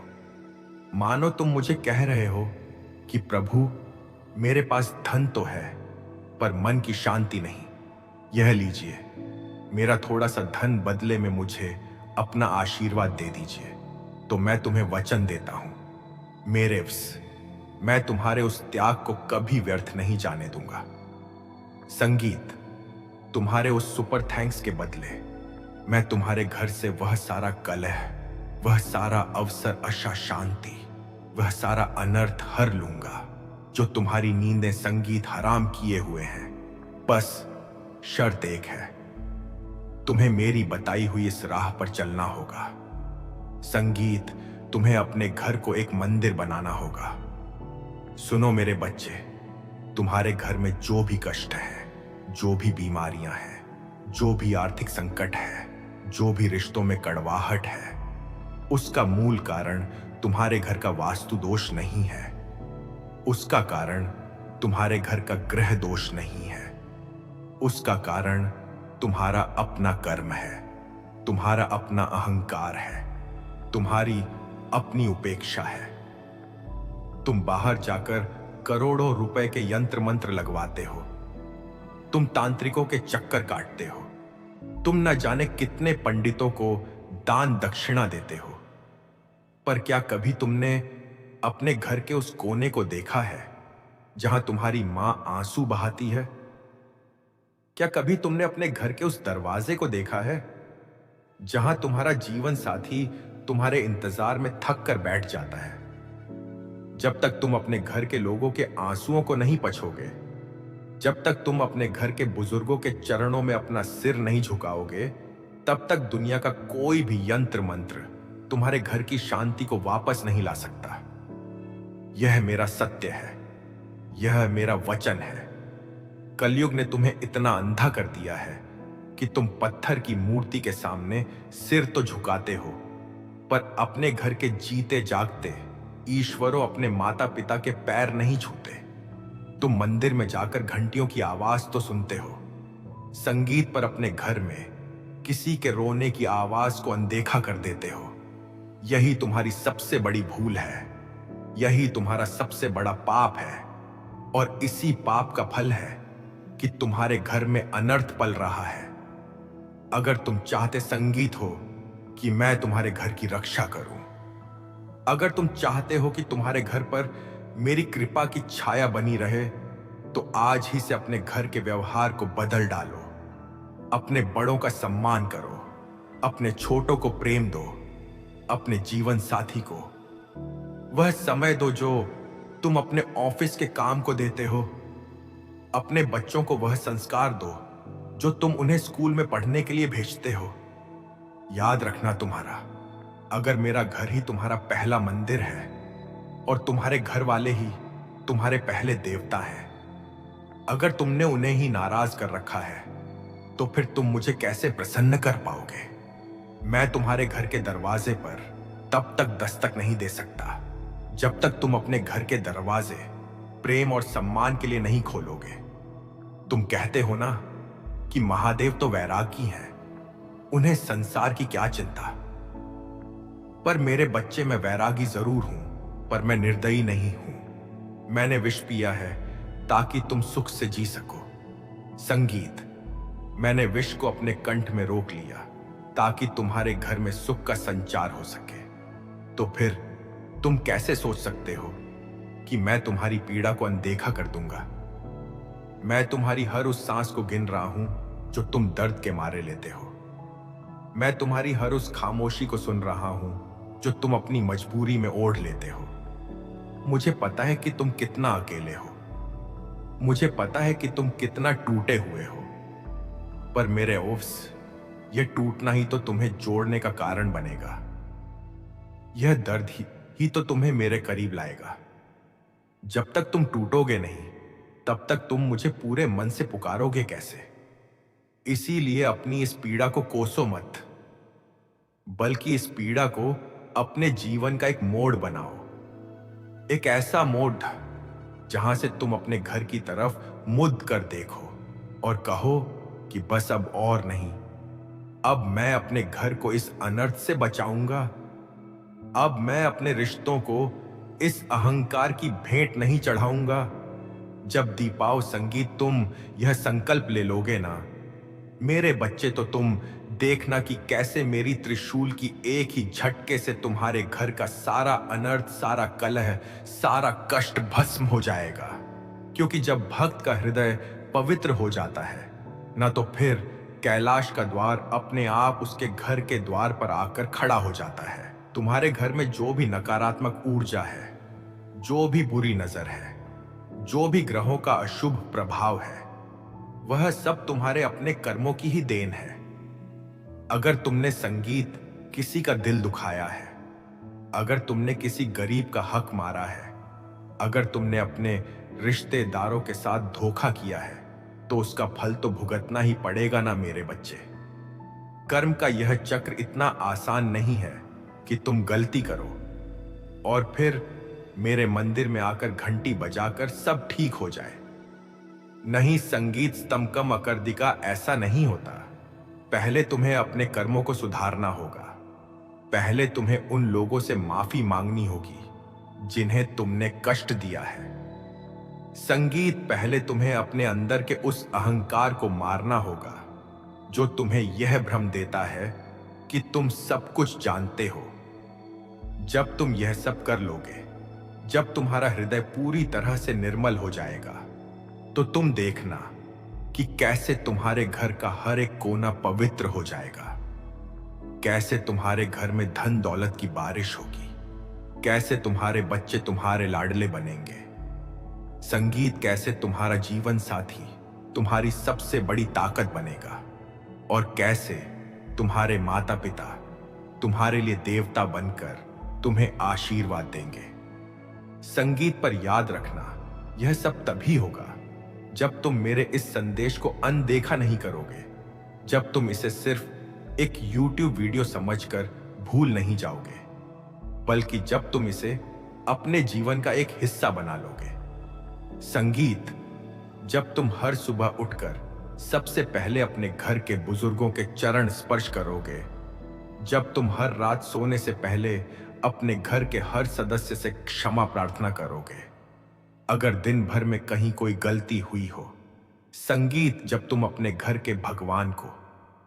मानो तुम मुझे कह रहे हो कि प्रभु, मेरे पास धन तो है पर मन की शांति नहीं। यह लीजिए, मेरा थोड़ा सा धन बदले में मुझे अपना आशीर्वाद दे दीजिए, तो मैं तुम्हें वचन देता हूं, मेरेव्स, मैं तुम्हारे उस त्याग को कभी व्यर्थ नहीं जाने दूंगा। संगीत, तुम्हारे उस सुपर थैंक्स के बदले मैं तुम्हारे घर से वह सारा कलह, वह सारा अवसर आशा शांति, वह सारा अनर्थ हर लूंगा जो तुम्हारी नींदें संगीत हराम किए हुए हैं। बस शर्त एक है, तुम्हें मेरी बताई हुई इस राह पर चलना होगा। संगीत, तुम्हें अपने घर को एक मंदिर बनाना होगा। सुनो मेरे बच्चे, तुम्हारे घर में जो भी कष्ट है, जो भी बीमारियां हैं, जो भी आर्थिक संकट है, जो भी रिश्तों में कड़वाहट है, उसका मूल कारण तुम्हारे घर का वास्तु दोष नहीं है। उसका कारण तुम्हारे घर का ग्रह दोष नहीं है। उसका कारण तुम्हारा अपना कर्म है, तुम्हारा अपना अहंकार है, तुम्हारी अपनी उपेक्षा है। तुम बाहर जाकर करोड़ों रुपए के यंत्र मंत्र लगवाते हो, तुम तांत्रिकों के चक्कर काटते हो, तुम न जाने कितने पंडितों को दान दक्षिणा देते हो। पर क्या कभी तुमने अपने घर के उस कोने को देखा है जहां तुम्हारी मां आंसू बहाती है? क्या कभी तुमने अपने घर के उस दरवाजे को देखा है जहां तुम्हारा जीवन साथी तुम्हारे इंतजार में थक कर बैठ जाता है? जब तक तुम अपने घर के लोगों के आंसुओं को नहीं पछोगे, जब तक तुम अपने घर के बुजुर्गों के चरणों में अपना सिर नहीं झुकाओगे, तब तक दुनिया का कोई भी यंत्र मंत्र तुम्हारे घर की शांति को वापस नहीं ला सकता। यह मेरा सत्य है, यह मेरा वचन है। कलयुग ने तुम्हें इतना अंधा कर दिया है कि तुम पत्थर की मूर्ति के सामने सिर तो झुकाते हो, पर अपने घर के जीते जागते ईश्वरों अपने माता पिता के पैर नहीं छूते। तुम मंदिर में जाकर घंटियों की आवाज तो सुनते हो, संगीत पर अपने घर में किसी के रोने की आवाज को अनदेखा कर देते हो। यही तुम्हारी सबसे बड़ी भूल है, यही तुम्हारा सबसे बड़ा पाप है, और इसी पाप का फल है कि तुम्हारे घर में अनर्थ पल रहा है। अगर तुम चाहते संगीत हो कि मैं तुम्हारे घर की रक्षा करूं, अगर तुम चाहते हो कि तुम्हारे घर पर मेरी कृपा की छाया बनी रहे, तो आज ही से अपने घर के व्यवहार को बदल डालो। अपने बड़ों का सम्मान करो, अपने छोटों को प्रेम दो, अपने जीवन साथी को वह समय दो जो तुम अपने ऑफिस के काम को देते हो। अपने बच्चों को वह संस्कार दो जो तुम उन्हें स्कूल में पढ़ने के लिए भेजते हो। याद रखना तुम्हारा, अगर मेरा घर ही तुम्हारा पहला मंदिर है और तुम्हारे घर वाले ही तुम्हारे पहले देवता हैं, अगर तुमने उन्हें ही नाराज कर रखा है, तो फिर तुम मुझे कैसे प्रसन्न कर पाओगे? मैं तुम्हारे घर के दरवाजे पर तब तक दस्तक नहीं दे सकता जब तक तुम अपने घर के दरवाजे प्रेम और सम्मान के लिए नहीं खोलोगे। तुम कहते हो ना कि महादेव तो वैरागी हैं, उन्हें संसार की क्या चिंता। पर मेरे बच्चे, मैं वैरागी जरूर हूं, पर मैं निर्दयी नहीं हूं। मैंने विष पिया है ताकि तुम सुख से जी सको। संगीत, मैंने विष को अपने कंठ में रोक लिया ताकि तुम्हारे घर में सुख का संचार हो सके। तो फिर तुम कैसे सोच सकते हो कि मैं तुम्हारी पीड़ा को अनदेखा कर दूंगा? मैं तुम्हारी हर उस सांस को गिन रहा हूं जो तुम दर्द के मारे लेते हो। मैं तुम्हारी हर उस खामोशी को सुन रहा हूं जो तुम अपनी मजबूरी में ओढ़ लेते हो। मुझे पता है कि तुम कितना अकेले हो। मुझे पता है कि तुम कितना टूटे हुए हो। पर मेरे उफ्स, यह टूटना ही तो तुम्हें जोड़ने का कारण बनेगा। यह दर्द ही तो तुम्हें मेरे करीब लाएगा। जब तक तुम टूटोगे नहीं, तब तक तुम मुझे पूरे मन से पुकारोगे कैसे? इसीलिए अपनी इस पीड़ा को कोसो मत, बल्कि इस पीड़ा को अपने जीवन का एक मोड़ बनाओ। एक ऐसा मोड़ जहां से तुम अपने घर की तरफ मुड़ कर देखो और कहो कि बस अब और नहीं। अब मैं अपने घर को इस अनर्थ से बचाऊंगा। अब मैं अपने रिश्तों को इस अहंकार की भेंट नहीं चढ़ाऊंगा। जब दीपाव संगीत तुम यह संकल्प ले लोगे ना, मेरे बच्चे, तो तुम देखना कि कैसे मेरी त्रिशूल की एक ही झटके से तुम्हारे घर का सारा अनर्थ, सारा कलह, सारा कष्ट भस्म हो जाएगा। क्योंकि जब भक्त का हृदय पवित्र हो जाता है ना, तो फिर कैलाश का द्वार अपने आप उसके घर के द्वार पर आकर खड़ा हो जाता है। तुम्हारे घर में जो भी नकारात्मक ऊर्जा है, जो भी बुरी नजर है, जो भी ग्रहों का अशुभ प्रभाव है, वह सब तुम्हारे अपने कर्मों की ही देन है। अगर तुमने संगीत किसी का दिल दुखाया है, अगर तुमने किसी गरीब का हक मारा है, अगर तुमने अपने रिश्तेदारों के साथ धोखा किया है, तो उसका फल तो भुगतना ही पड़ेगा ना मेरे बच्चे। कर्म का यह चक्र इतना आसान नहीं है कि तुम गलती करो और फिर मेरे मंदिर में आकर घंटी बजाकर सब ठीक हो जाए। नहीं, संगीत स्तंभकम अकर्दिका ऐसा नहीं होता। पहले तुम्हें अपने कर्मों को सुधारना होगा। पहले तुम्हें उन लोगों से माफी मांगनी होगी जिन्हें तुमने कष्ट दिया है। संगीत, पहले तुम्हें अपने अंदर के उस अहंकार को मारना होगा जो तुम्हें यह भ्रम देता है कि तुम सब कुछ जानते हो। जब तुम यह सब कर लोगे, जब तुम्हारा हृदय पूरी तरह से निर्मल हो जाएगा, तो तुम देखना कि कैसे तुम्हारे घर का हर एक कोना पवित्र हो जाएगा। कैसे तुम्हारे घर में धन दौलत की बारिश होगी। कैसे तुम्हारे बच्चे तुम्हारे लाडले बनेंगे। संगीत, कैसे तुम्हारा जीवन साथी तुम्हारी सबसे बड़ी ताकत बनेगा और कैसे तुम्हारे माता पिता तुम्हारे लिए देवता बनकर तुम्हें आशीर्वाद देंगे। संगीत, पर याद रखना, यह सब तभी होगा जब तुम मेरे इस संदेश को अनदेखा नहीं करोगे, जब तुम इसे सिर्फ एक YouTube वीडियो समझकर भूल नहीं जाओगे, बल्कि जब तुम इसे अपने जीवन का एक हिस्सा बना लोगे। संगीत, जब तुम हर सुबह उठकर सबसे पहले अपने घर के बुजुर्गों के चरण स्पर्श करोगे, जब तुम हर रात सोने से पहले अपने घर के हर सदस्य से क्षमा प्रार्थना करोगे अगर दिन भर में कहीं कोई गलती हुई हो। संगीत, जब तुम अपने घर के भगवान को,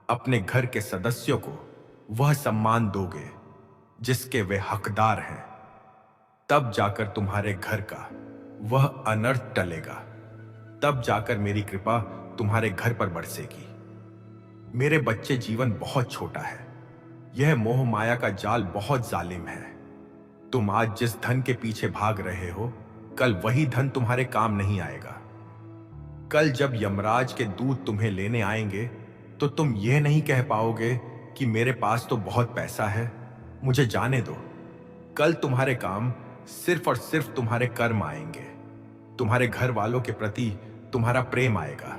अपने घर के सदस्यों को वह सम्मान दोगे जिसके वे हकदार हैं, तब जाकर तुम्हारे घर का वह अनर्थ टलेगा। तब जाकर मेरी कृपा तुम्हारे घर पर बरसेगी। मेरे बच्चे, जीवन बहुत छोटा है। यह मोह माया का जाल बहुत जालिम है। तुम आज जिस धन के पीछे भाग रहे हो, कल वही धन तुम्हारे काम नहीं आएगा। कल जब यमराज के दूत तुम्हें लेने आएंगे, तो तुम यह नहीं कह पाओगे कि मेरे पास तो बहुत पैसा है, मुझे जाने दो। कल तुम्हारे काम सिर्फ और सिर्फ तुम्हारे कर्म आएंगे। तुम्हारे घर वालों के प्रति तुम्हारा प्रेम आएगा।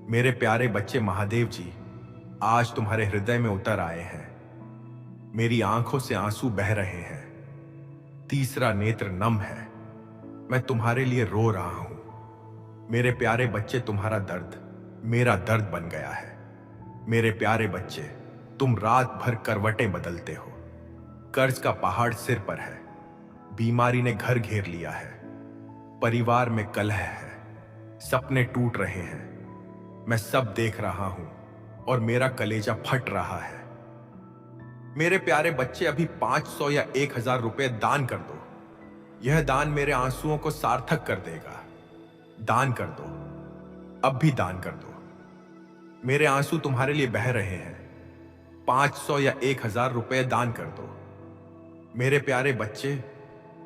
मेरे प्यारे बच्चे, महादेव जी आज तुम्हारे हृदय में उतर आए हैं। मेरी आंखों से आंसू बह रहे हैं। तीसरा नेत्र नम है। मैं तुम्हारे लिए रो रहा हूं। मेरे प्यारे बच्चे, तुम्हारा दर्द मेरा दर्द बन गया है। मेरे प्यारे बच्चे, तुम रात भर करवटें बदलते हो। कर्ज का पहाड़ सिर पर है। बीमारी ने घर घेर लिया है। परिवार में कलह है। सपने टूट रहे हैं। मैं सब देख रहा हूं और मेरा कलेजा फट रहा है। मेरे प्यारे बच्चे, अभी 500 या 1000 रुपए दान कर दो। यह दान मेरे आंसुओं को सार्थक कर देगा। दान कर दो, अब भी दान कर दो। मेरे आंसू तुम्हारे लिए बह रहे हैं। 500 या 1000 रुपए दान कर दो। मेरे प्यारे बच्चे,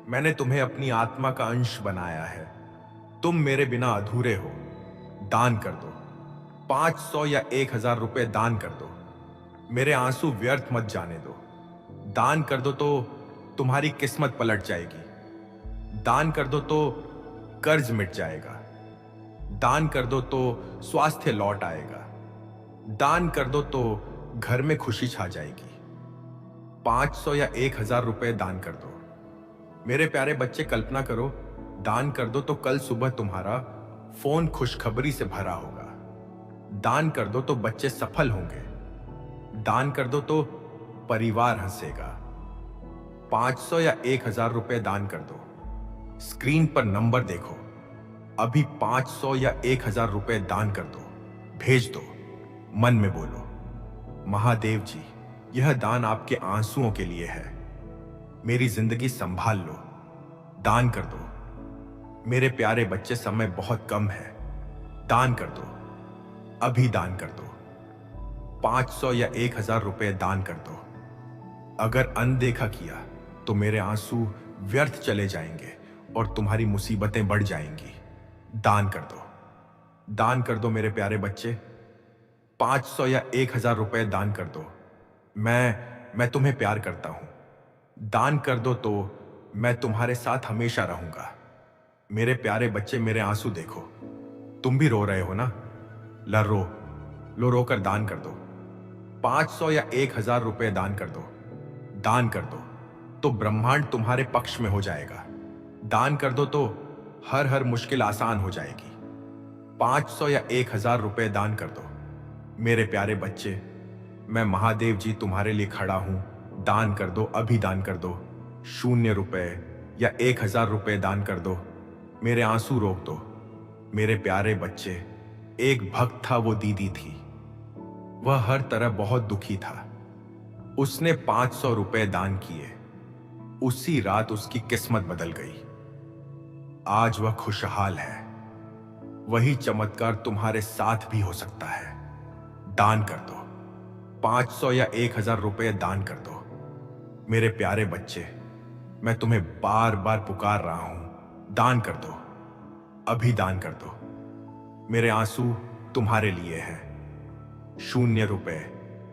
मैंने तुम्हें अपनी आत्मा का अंश बनाया है। तुम मेरे बिना अधूरे हो। दान कर दो। 500 या 1000 रुपए दान कर दो। मेरे आंसू व्यर्थ मत जाने दो। दान कर दो तो तुम्हारी किस्मत पलट जाएगी। दान कर दो तो कर्ज मिट जाएगा। दान कर दो तो स्वास्थ्य लौट आएगा। दान कर दो तो घर में खुशी छा जाएगी। 500 या 1000 रुपए दान कर दो। मेरे प्यारे बच्चे, कल्पना करो, दान कर दो तो कल सुबह तुम्हारा फोन खुशखबरी से भरा होगा। दान कर दो तो बच्चे सफल होंगे। दान कर दो तो परिवार हंसेगा। 500 या 1000 रुपए दान कर दो। स्क्रीन पर नंबर देखो। अभी 500 या 1000 रुपए दान कर दो। भेज दो। मन में बोलो, महादेव जी, यह दान आपके आंसुओं के लिए है। मेरी जिंदगी संभाल लो। दान कर दो। मेरे प्यारे बच्चे, समय बहुत कम है। दान कर दो। अभी दान कर दो। 500 या 1000 रुपए दान कर दो। अगर अनदेखा किया तो मेरे आंसू व्यर्थ चले जाएंगे और तुम्हारी मुसीबतें बढ़ जाएंगी। दान कर दो। दान कर दो मेरे प्यारे बच्चे। 500 या 1000 रुपए दान कर दो। मैं तुम्हें प्यार करता हूं। दान कर दो तो मैं तुम्हारे साथ हमेशा रहूंगा। मेरे प्यारे बच्चे, मेरे आंसू देखो। तुम भी रो रहे हो ना? लो रोकर दान कर दो। 500 या 1000 रुपए दान कर दो। दान कर दो तो ब्रह्मांड तुम्हारे पक्ष में हो जाएगा। दान कर दो तो हर मुश्किल आसान हो जाएगी। 500 या 1000 रुपए दान कर दो। मेरे प्यारे बच्चे, मैं महादेव जी तुम्हारे लिए खड़ा हूं। दान कर दो। अभी दान कर दो। 0 रुपए या 1000 रुपए दान कर दो। मेरे आंसू रोक दो। मेरे प्यारे बच्चे, एक भक्त था, वो दीदी थी। वह हर तरह बहुत दुखी था। उसने 500 रुपए दान किए। उसी रात उसकी किस्मत बदल गई। आज वह खुशहाल है। वही चमत्कार तुम्हारे साथ भी हो सकता है। दान कर दो। 500 या 1000 रुपए दान कर दो। मेरे प्यारे बच्चे, मैं तुम्हें बार बार पुकार रहा हूं। दान कर दो। अभी दान कर दो। मेरे आंसू तुम्हारे लिए हैं। 0 रुपए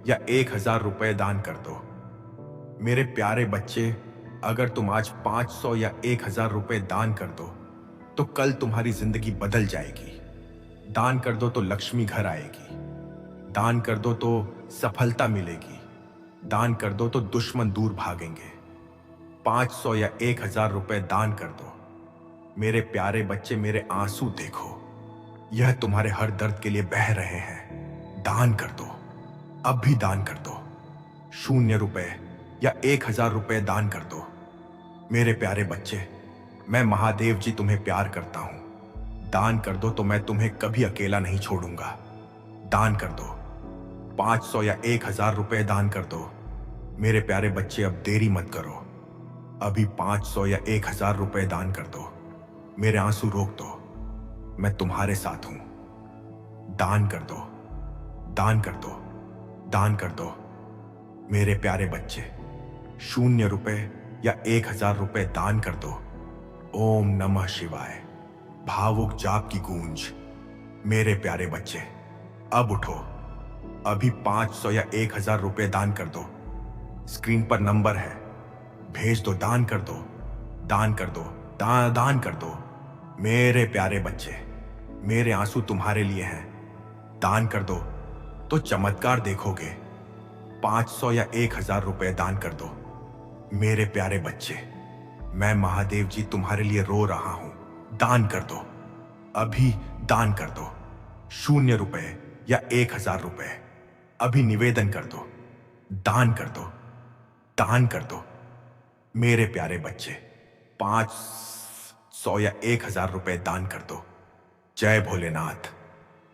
या 1000 रुपए दान कर दो। मेरे प्यारे बच्चे, अगर तुम आज 500 या 1000 रुपए दान कर दो तो कल तुम्हारी जिंदगी बदल जाएगी। दान कर दो तो लक्ष्मी घर आएगी। दान कर दो तो सफलता मिलेगी। दान कर दो तो दुश्मन दूर भागेंगे। 500 या 1000 रुपए दान कर दो। मेरे प्यारे बच्चे, मेरे आंसू देखो। यह तुम्हारे हर दर्द के लिए बह रहे हैं। दान कर दो। अभी दान कर दो। 0 रुपए या 1000 रुपए दान कर दो। मेरे प्यारे बच्चे, मैं महादेव जी तुम्हें प्यार करता हूं। दान कर दो तो मैं तुम्हें कभी अकेला नहीं छोड़ूंगा। दान कर दो। 500 या 1000 रुपए दान कर दो। मेरे प्यारे बच्चे, अब देरी मत करो। अभी 500 या 1000 रुपए दान कर दो। मेरे आंसू रोक दो। मैं तुम्हारे साथ हूं। दान कर दो। दान कर दो। दान कर दो। मेरे प्यारे बच्चे, 0 रुपए या 1000 रुपए दान कर दो। ओम नमः शिवाय। भावुक जाप की गूंज। मेरे प्यारे बच्चे, अब उठो। अभी 500 या 1000 रुपए दान कर दो। स्क्रीन पर नंबर है। भेज दो। दान कर दो। दान कर दो। दान कर दो। मेरे प्यारे बच्चे, मेरे आंसू तुम्हारे लिए हैं। दान कर दो तो चमत्कार देखोगे। 500 या 1000 रुपए दान कर दो। मेरे प्यारे बच्चे, मैं महादेव जी तुम्हारे लिए रो रहा हूं। दान कर दो। अभी दान कर दो। 0 रुपए या 1000 रुपए। अभी निवेदन कर दो। दान कर दो। दान कर दो। मेरे प्यारे बच्चे, 500 या 1000 रुपए दान कर दो। जय भोलेनाथ।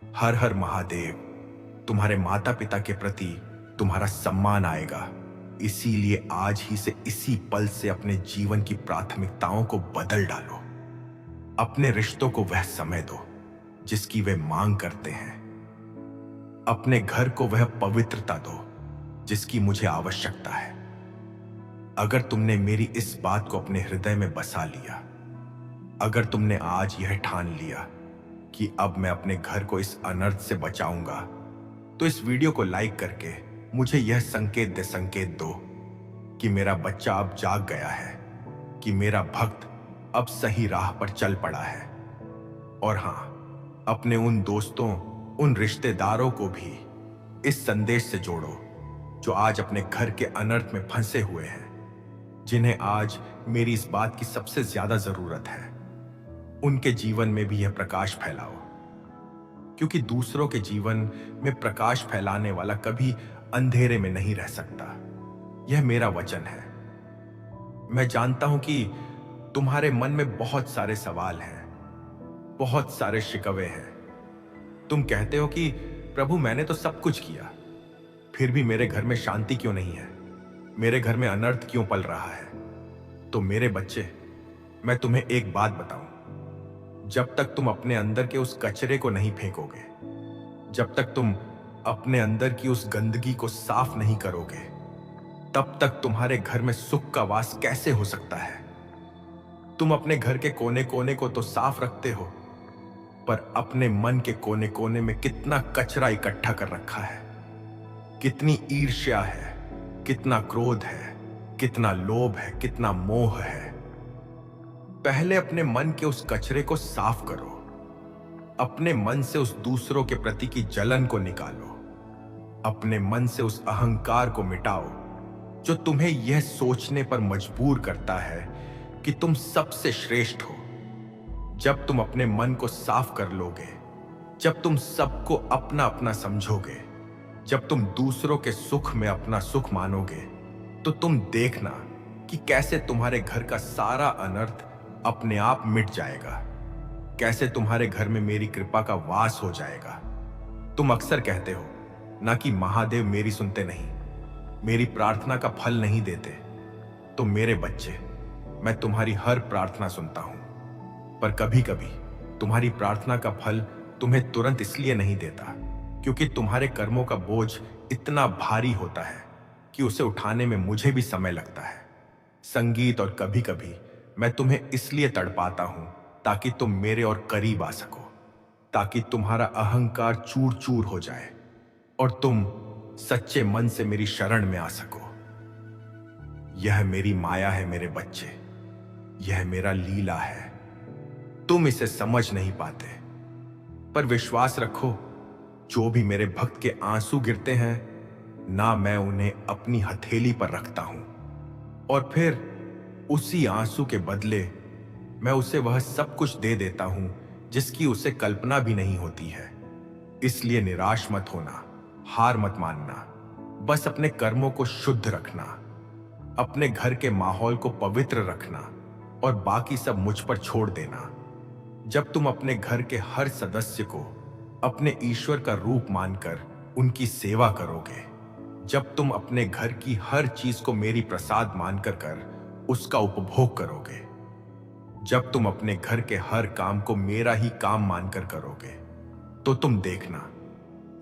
हर हर महादेव। तुम्हारे माता पिता के प्रति तुम्हारा सम्मान आएगा। इसीलिए आज ही से, इसी पल से अपने जीवन की प्राथमिकताओं को बदल डालो। अपने रिश्तों को वह समय दो जिसकी वे मांग करते हैं। अपने घर को वह पवित्रता दो जिसकी मुझे आवश्यकता है। अगर तुमने मेरी इस बात को अपने हृदय में बसा लिया, अगर तुमने आज यह ठान लिया कि अब मैं अपने घर को इस अनर्थ से बचाऊंगा, तो इस वीडियो को लाइक करके मुझे यह संकेत दो कि मेरा बच्चा अब जाग गया है, कि मेरा भक्त अब सही राह पर चल पड़ा है। और हां, अपने उन दोस्तों, उन रिश्तेदारों को भी इस संदेश से जोड़ो जो आज अपने घर के अनर्थ में फंसे हुए हैं, जिन्हें आज मेरी इस बात की सबसे ज्यादा जरूरत है। उनके जीवन में भी यह प्रकाश फैलाओ, क्योंकि दूसरों के जीवन में प्रकाश फैलाने वाला कभी अंधेरे में नहीं रह सकता। यह मेरा वचन है। मैं जानता हूं कि तुम्हारे मन में बहुत सारे सवाल हैं, बहुत सारे शिकवे हैं। तुम कहते हो कि प्रभु, मैंने तो सब कुछ किया, फिर भी मेरे घर में शांति क्यों नहीं है, मेरे घर में अनर्थ क्यों पल रहा है। तो मेरे बच्चे, मैं तुम्हें एक बात बताऊं, जब तक तुम अपने अंदर के उस कचरे को नहीं फेंकोगे, जब तक तुम अपने अंदर की उस गंदगी को साफ नहीं करोगे, तब तक तुम्हारे घर में सुख का वास कैसे हो सकता है। तुम अपने घर के कोने कोने को तो साफ रखते हो, पर अपने मन के कोने कोने में कितना कचरा इकट्ठा कर रखा है, कितनी ईर्ष्या है, कितना क्रोध है, कितना लोभ है, कितना मोह है। पहले अपने मन के उस कचरे को साफ करो, अपने मन से उस दूसरों के प्रति की जलन को निकालो, अपने मन से उस अहंकार को मिटाओ जो तुम्हें यह सोचने पर मजबूर करता है कि तुम सबसे श्रेष्ठ हो। जब तुम अपने मन को साफ कर लोगे, जब तुम सबको अपना अपना समझोगे, जब तुम दूसरों के सुख में अपना सुख मानोगे, तो तुम देखना कि कैसे तुम्हारे घर का सारा अनर्थ अपने आप मिट जाएगा, कैसे तुम्हारे घर में मेरी कृपा का वास हो जाएगा। तुम अक्सर कहते हो ना कि महादेव मेरी सुनते नहीं, मेरी प्रार्थना का फल नहीं देते। तो मेरे बच्चे, मैं तुम्हारी हर प्रार्थना सुनता हूं, पर कभी कभी तुम्हारी प्रार्थना का फल तुम्हें तुरंत इसलिए नहीं देता क्योंकि तुम्हारे कर्मों का बोझ इतना भारी होता है कि उसे उठाने में मुझे भी समय लगता है। संगीत, और कभी कभी मैं तुम्हें इसलिए तड़पाता हूं ताकि तुम मेरे और करीब आ सको, ताकि तुम्हारा अहंकार चूर चूर हो जाए और तुम सच्चे मन से मेरी शरण में आ सको। यह मेरी माया है मेरे बच्चे, यह मेरा लीला है। तुम इसे समझ नहीं पाते, पर विश्वास रखो, जो भी मेरे भक्त के आंसू गिरते हैं ना, मैं उन्हें अपनी हथेली पर रखता हूं और फिर उसी आंसू के बदले मैं उसे वह सब कुछ दे देता हूं जिसकी उसे कल्पना भी नहीं होती है। इसलिए निराश मत होना, हार मत मानना, बस अपने कर्मों को शुद्ध रखना, अपने घर के माहौल को पवित्र रखना और बाकी सब मुझ पर छोड़ देना। जब तुम अपने घर के हर सदस्य को अपने ईश्वर का रूप मानकर उनकी सेवा करोगे, जब तुम अपने घर की हर चीज को मेरी प्रसाद मानकर कर उसका उपभोग करोगे, जब तुम अपने घर के हर काम को मेरा ही काम मानकर करोगे, तो तुम देखना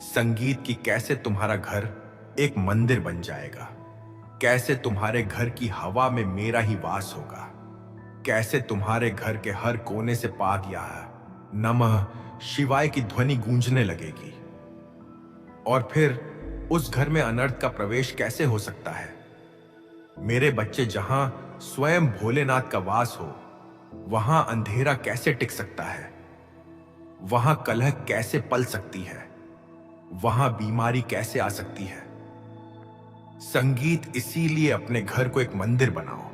संगीत की कैसे तुम्हारा घर एक मंदिर बन जाएगा, कैसे तुम्हारे घर की हवा में मेरा ही वास होगा, कैसे तुम्हारे घर के हर कोने से पाक या नमः शिवाय की ध्वनि गूंजने लगेगी। और फिर उस घर में अनर्थ का प्रवेश कैसे हो सकता है। मेरे बच्चे, जहां स्वयं भोलेनाथ का वास हो, वहां अंधेरा कैसे टिक सकता है, वहां कलह कैसे पल सकती है, वहां बीमारी कैसे आ सकती है। संगीत, इसीलिए अपने घर को एक मंदिर बनाओ,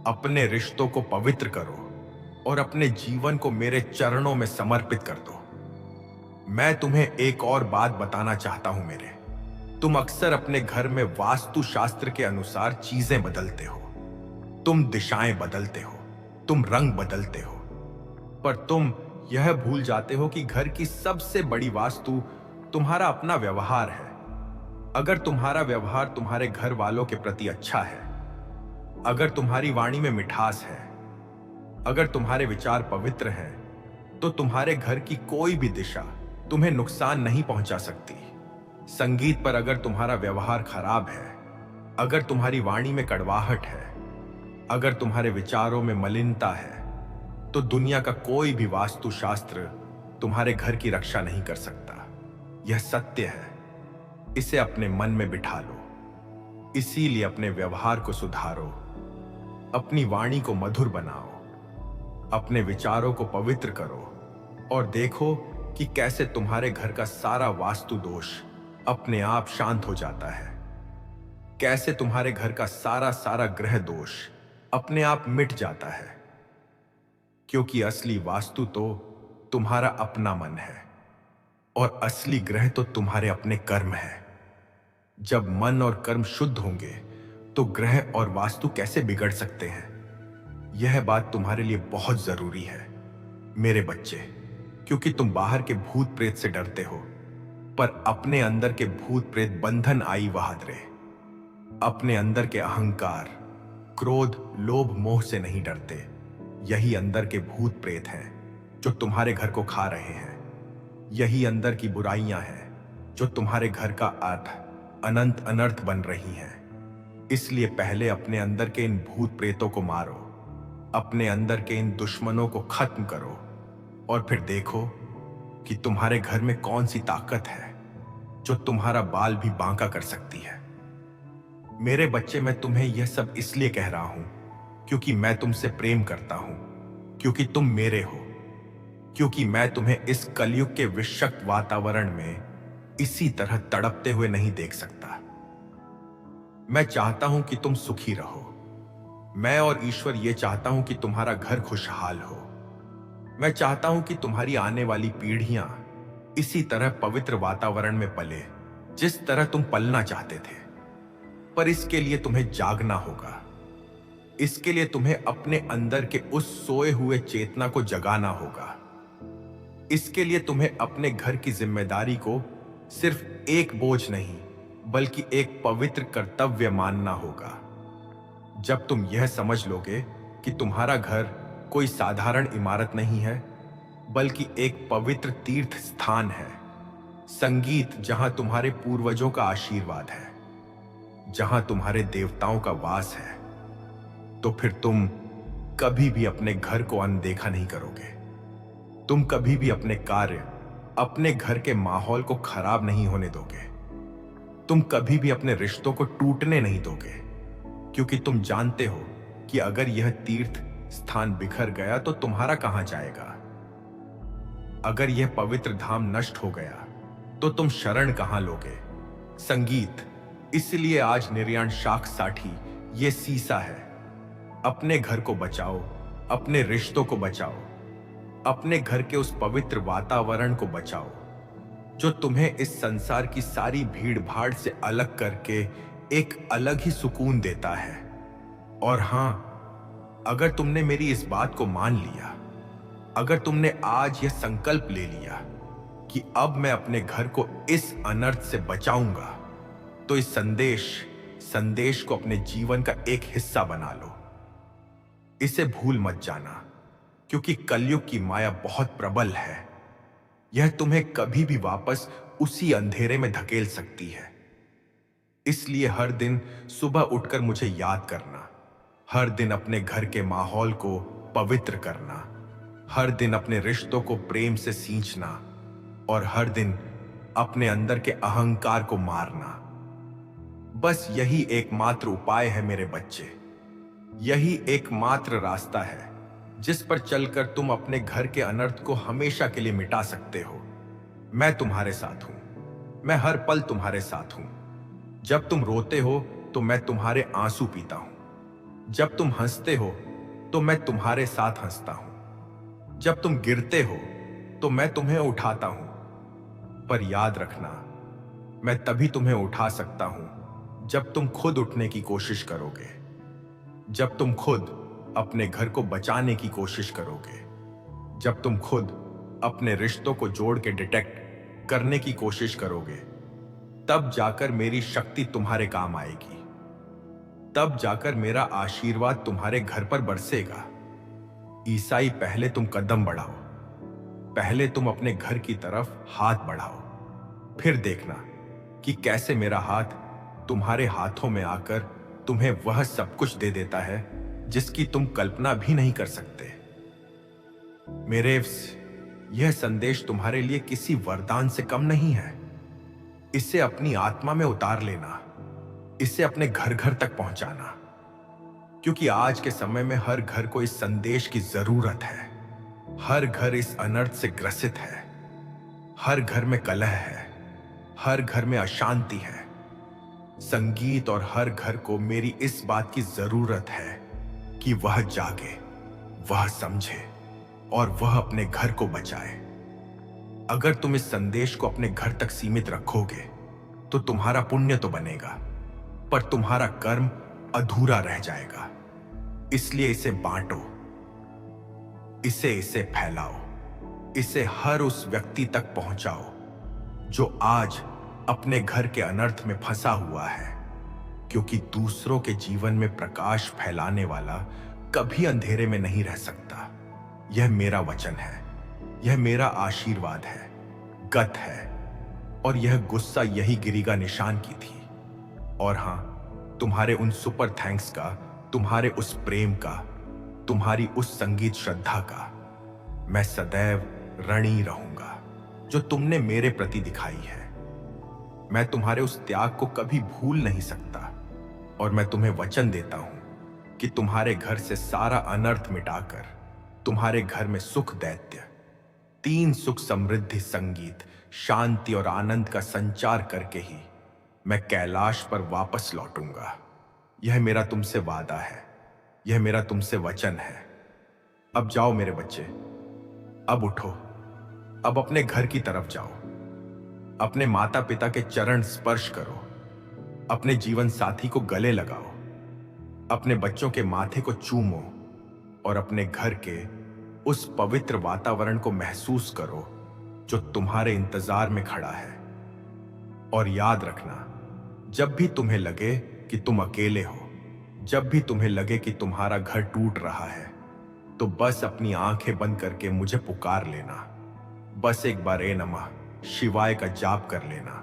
अपने रिश्तों को पवित्र करो और अपने जीवन को मेरे चरणों में समर्पित कर दो। मैं तुम्हें एक और बात बताना चाहता हूं मेरे, तुम अक्सर अपने घर में वास्तु शास्त्र के अनुसार चीजें बदलते हो, तुम दिशाएं बदलते हो, तुम रंग बदलते हो, पर तुम यह भूल जाते हो कि घर की सबसे बड़ी वास्तु तुम्हारा अपना व्यवहार है। अगर तुम्हारा व्यवहार तुम्हारे घर वालों के प्रति अच्छा है, अगर तुम्हारी वाणी में मिठास है, अगर तुम्हारे विचार पवित्र हैं, तो तुम्हारे घर की कोई भी दिशा तुम्हें नुकसान नहीं पहुंचा सकती। संगीत पर अगर तुम्हारा व्यवहार खराब है, अगर तुम्हारी वाणी में कड़वाहट है, अगर तुम्हारे विचारों में मलिनता है, तो दुनिया का कोई भी वास्तुशास्त्र तुम्हारे घर की रक्षा नहीं कर सकता। यह सत्य है। इसे अपने मन में बिठा लो। इसीलिए अपने व्यवहार को सुधारो, अपनी वाणी को मधुर बनाओ, अपने विचारों को पवित्र करो और देखो कि कैसे तुम्हारे घर का सारा वास्तु दोष अपने आप शांत हो जाता है। कैसे तुम्हारे घर का सारा सारा ग्रह दोष अपने आप मिट जाता है। क्योंकि असली वास्तु तो तुम्हारा अपना मन है और असली ग्रह तो तुम्हारे अपने कर्म है। जब मन और कर्म शुद्ध होंगे तो ग्रह और वास्तु कैसे बिगड़ सकते हैं? यह बात तुम्हारे लिए बहुत जरूरी है मेरे बच्चे, क्योंकि तुम बाहर के भूत प्रेत से डरते हो, पर अपने अंदर के भूत प्रेत बंधन आई बहादुरे। अपने अंदर के अहंकार, क्रोध, लोभ, मोह से नहीं डरते। यही अंदर के भूत प्रेत हैं जो तुम्हारे घर को खा रहे हैं। यही अंदर की बुराइयां हैं जो तुम्हारे घर का अनंत अनर्थ बन रही हैं। इसलिए पहले अपने अंदर के इन भूत प्रेतों को मारो, अपने अंदर के इन दुश्मनों को खत्म करो और फिर देखो कि तुम्हारे घर में कौन सी ताकत है जो तुम्हारा बाल भी बांका कर सकती है। मेरे बच्चे, मैं तुम्हें यह सब इसलिए कह रहा हूं क्योंकि मैं तुमसे प्रेम करता हूं, क्योंकि तुम मेरे हो, क्योंकि मैं तुम्हें इस कलयुग के विषक्त वातावरण में इसी तरह तड़पते हुए नहीं देख सकता। मैं चाहता हूं कि तुम सुखी रहो। मैं और ईश्वर ये चाहता हूं कि तुम्हारा घर खुशहाल हो। मैं चाहता हूं कि तुम्हारी आने वाली पीढ़ियां इसी तरह पवित्र वातावरण में पले जिस तरह तुम पलना चाहते थे। पर इसके लिए तुम्हें जागना होगा। इसके लिए तुम्हें अपने अंदर के उस सोए हुए चेतना को जगाना होगा। इसके लिए तुम्हें अपने घर की जिम्मेदारी को सिर्फ एक बोझ नहीं बल्कि एक पवित्र कर्तव्य मानना होगा। जब तुम यह समझ लोगे कि तुम्हारा घर कोई साधारण इमारत नहीं है बल्कि एक पवित्र तीर्थ स्थान है, संगीत जहां तुम्हारे पूर्वजों का आशीर्वाद है, जहां तुम्हारे देवताओं का वास है, तो फिर तुम कभी भी अपने घर को अनदेखा नहीं करोगे। तुम कभी भी अपने कार्य, अपने घर के माहौल को खराब नहीं होने दोगे। तुम कभी भी अपने रिश्तों को टूटने नहीं दोगे, क्योंकि तुम जानते हो कि अगर यह तीर्थ स्थान बिखर गया तो तुम्हारा कहां जाएगा। अगर यह पवित्र धाम नष्ट हो गया तो तुम शरण कहां लोगे। संगीत, इसलिए आज निर्याण शाख साठी ये सीसा है। अपने घर को बचाओ, अपने रिश्तों को बचाओ, अपने घर के उस पवित्र वातावरण को बचाओ जो तुम्हें इस संसार की सारी भीड़ भाड़ से अलग करके एक अलग ही सुकून देता है। और हां, अगर तुमने मेरी इस बात को मान लिया, अगर तुमने आज यह संकल्प ले लिया कि अब मैं अपने घर को इस अनर्थ से बचाऊंगा, तो इस संदेश को अपने जीवन का एक हिस्सा बना लो। इसे भूल मत जाना, क्योंकि कलयुग की माया बहुत प्रबल है। यह तुम्हें कभी भी वापस उसी अंधेरे में धकेल सकती है। इसलिए हर दिन सुबह उठकर मुझे याद करना, हर दिन अपने घर के माहौल को पवित्र करना, हर दिन अपने रिश्तों को प्रेम से सींचना और हर दिन अपने अंदर के अहंकार को मारना। बस यही एकमात्र उपाय है मेरे बच्चे। यही एकमात्र रास्ता है जिस पर चलकर तुम अपने घर के अनर्थ को हमेशा के लिए मिटा सकते हो। मैं तुम्हारे साथ हूं, मैं हर पल तुम्हारे साथ हूं। जब तुम रोते हो तो मैं तुम्हारे आंसू पीता हूं। जब तुम हंसते हो तो मैं तुम्हारे साथ हंसता हूं। जब तुम गिरते हो तो मैं तुम्हें उठाता हूं। पर याद रखना, मैं तभी तुम्हें उठा सकता हूं जब तुम खुद उठने की कोशिश करोगे, जब तुम खुद अपने घर को बचाने की कोशिश करोगे, जब तुम खुद अपने रिश्तों को जोड़ के डिटेक्ट करने की कोशिश करोगे, तब जाकर मेरी शक्ति तुम्हारे काम आएगी। तब जाकर मेरा आशीर्वाद तुम्हारे घर पर बरसेगा। ईसाई, पहले तुम कदम बढ़ाओ, पहले तुम अपने घर की तरफ हाथ बढ़ाओ, फिर देखना कि कैसे मेरा हाथ तुम्हारे हाथों में आकर तुम्हें वह सब कुछ दे देता है जिसकी तुम कल्पना भी नहीं कर सकते। मेरे यह संदेश तुम्हारे लिए किसी वरदान से कम नहीं है। इसे अपनी आत्मा में उतार लेना, इसे अपने घर घर तक पहुंचाना, क्योंकि आज के समय में हर घर को इस संदेश की जरूरत है। हर घर इस अनर्थ से ग्रसित है। हर घर में कलह है, हर घर में अशांति है। संगीत और हर घर को मेरी इस बात की जरूरत है कि वह जागे, वह समझे और वह अपने घर को बचाए। अगर तुम इस संदेश को अपने घर तक सीमित रखोगे तो तुम्हारा पुण्य तो बनेगा, पर तुम्हारा कर्म अधूरा रह जाएगा। इसलिए इसे बांटो, इसे फैलाओ, इसे हर उस व्यक्ति तक पहुंचाओ जो आज अपने घर के अनर्थ में फंसा हुआ है, क्योंकि दूसरों के जीवन में प्रकाश फैलाने वाला कभी अंधेरे में नहीं रह सकता। यह मेरा वचन है, यह मेरा आशीर्वाद है, गत है, और यह गुस्सा यही गिरिगा निशान की थी। और हां, तुम्हारे उन सुपर थैंक्स का, तुम्हारे उस प्रेम का, तुम्हारी उस संगीत श्रद्धा का मैं सदैव ऋणी रहूंगा जो तुमने मेरे प्रति दिखाई है। मैं तुम्हारे उस त्याग को कभी भूल नहीं सकता, और मैं तुम्हें वचन देता हूं कि तुम्हारे घर से सारा अनर्थ मिटाकर तुम्हारे घर में सुख दैत्य, 3 सुख समृद्धि, संगीत, शांति और आनंद का संचार करके ही मैं कैलाश पर वापस लौटूंगा। यह मेरा तुमसे वादा है, यह मेरा तुमसे वचन है। अब जाओ मेरे बच्चे, अब उठो, अब अपने घर की तरफ जाओ। अपने माता पिता के चरण स्पर्श करो, अपने जीवन साथी को गले लगाओ, अपने बच्चों के माथे को चूमो और अपने घर के उस पवित्र वातावरण को महसूस करो जो तुम्हारे इंतजार में खड़ा है। और याद रखना, जब भी तुम्हें लगे कि तुम अकेले हो, जब भी तुम्हें लगे कि तुम्हारा घर टूट रहा है, तो बस अपनी आंखें बंद करके मुझे पुकार लेना। बस एक बार ए नमः शिवाय का जाप कर लेना।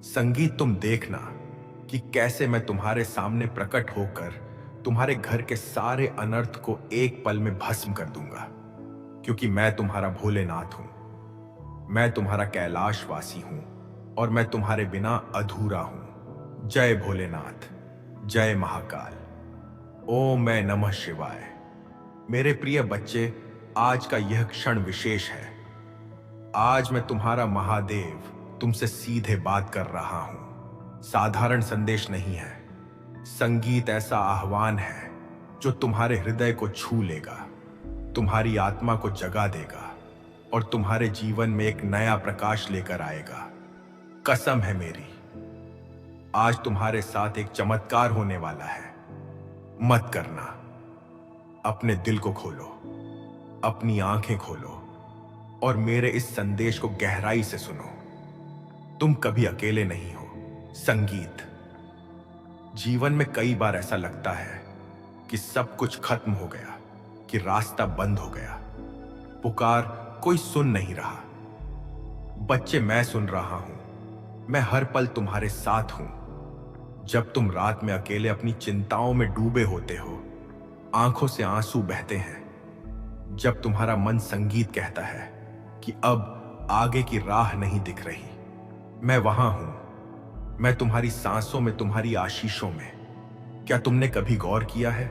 संगीत, तुम देखना कि कैसे मैं तुम्हारे सामने प्रकट होकर तुम्हारे घर के सारे अनर्थ को एक पल में भस्म कर दूंगा, क्योंकि मैं तुम्हारा भोलेनाथ हूं, मैं तुम्हारा कैलाशवासी हूं, और मैं तुम्हारे बिना अधूरा हूं। जय भोलेनाथ, जय महाकाल, ओम मैं नमः शिवाय। मेरे प्रिय बच्चे, आज का यह क्षण विशेष है। आज मैं तुम्हारा महादेव तुमसे सीधे बात कर रहा हूं। साधारण संदेश नहीं है, संगीत ऐसा आह्वान है जो तुम्हारे हृदय को छू लेगा, तुम्हारी आत्मा को जगा देगा और तुम्हारे जीवन में एक नया प्रकाश लेकर आएगा। कसम है मेरी, आज तुम्हारे साथ एक चमत्कार होने वाला है। मत करना, अपने दिल को खोलो, अपनी आंखें खोलो और मेरे इस संदेश को गहराई से सुनो। तुम कभी अकेले नहीं हो। संगीत, जीवन में कई बार ऐसा लगता है कि सब कुछ खत्म हो गया, कि रास्ता बंद हो गया, पुकार कोई सुन नहीं रहा। बच्चे, मैं सुन रहा हूं, मैं हर पल तुम्हारे साथ हूं। जब तुम रात में अकेले अपनी चिंताओं में डूबे होते हो, आंखों से आंसू बहते हैं, जब तुम्हारा मन संगीत कहता है कि अब आगे की राह नहीं दिख रही, मैं वहां हूं। मैं तुम्हारी सांसों में, तुम्हारी आशीषों में। क्या तुमने कभी गौर किया है?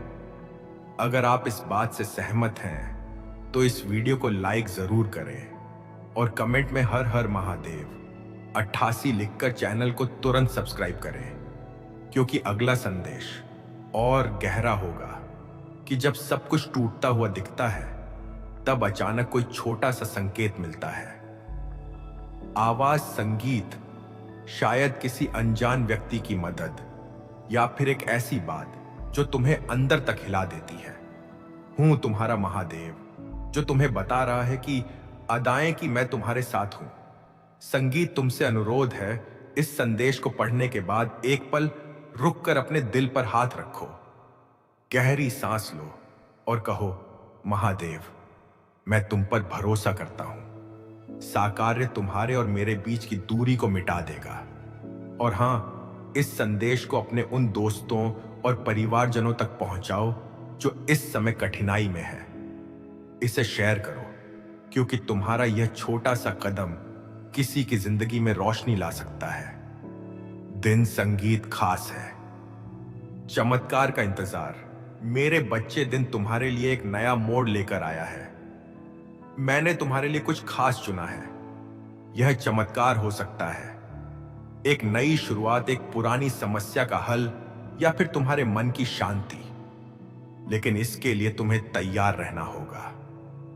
अगर आप इस बात से सहमत हैं तो इस वीडियो को लाइक जरूर करें और कमेंट में हर हर महादेव 88 लिखकर चैनल को तुरंत सब्सक्राइब करें, क्योंकि अगला संदेश और गहरा होगा कि जब सब कुछ टूटता हुआ दिखता है, तब अचानक कोई छोटा सा संकेत मिलता है। आवाज, संगीत, शायद किसी अनजान व्यक्ति की मदद, या फिर एक ऐसी बात जो तुम्हें अंदर तक हिला देती है। हूं तुम्हारा महादेव जो तुम्हें बता रहा है कि अदाएं कि मैं तुम्हारे साथ हूं। संगीत, तुमसे अनुरोध है, इस संदेश को पढ़ने के बाद एक पल रुककर अपने दिल पर हाथ रखो, गहरी सांस लो और कहो, महादेव, मैं तुम पर भरोसा करता हूं। साकार्य तुम्हारे और मेरे बीच की दूरी को मिटा देगा। और हाँ, इस संदेश को अपने उन दोस्तों और परिवारजनों तक पहुंचाओ जो इस समय कठिनाई में है। इसे शेयर करो, क्योंकि तुम्हारा यह छोटा सा कदम किसी की जिंदगी में रोशनी ला सकता है। दिन संगीत खास है, चमत्कार का इंतजार। मेरे बच्चे दिन तुम्हारे लिए एक नया मोड़ लेकर आया है। मैंने तुम्हारे लिए कुछ खास चुना है। यह चमत्कार हो सकता है, एक नई शुरुआत, एक पुरानी समस्या का हल, या फिर तुम्हारे मन की शांति। लेकिन इसके लिए तुम्हें तैयार रहना होगा।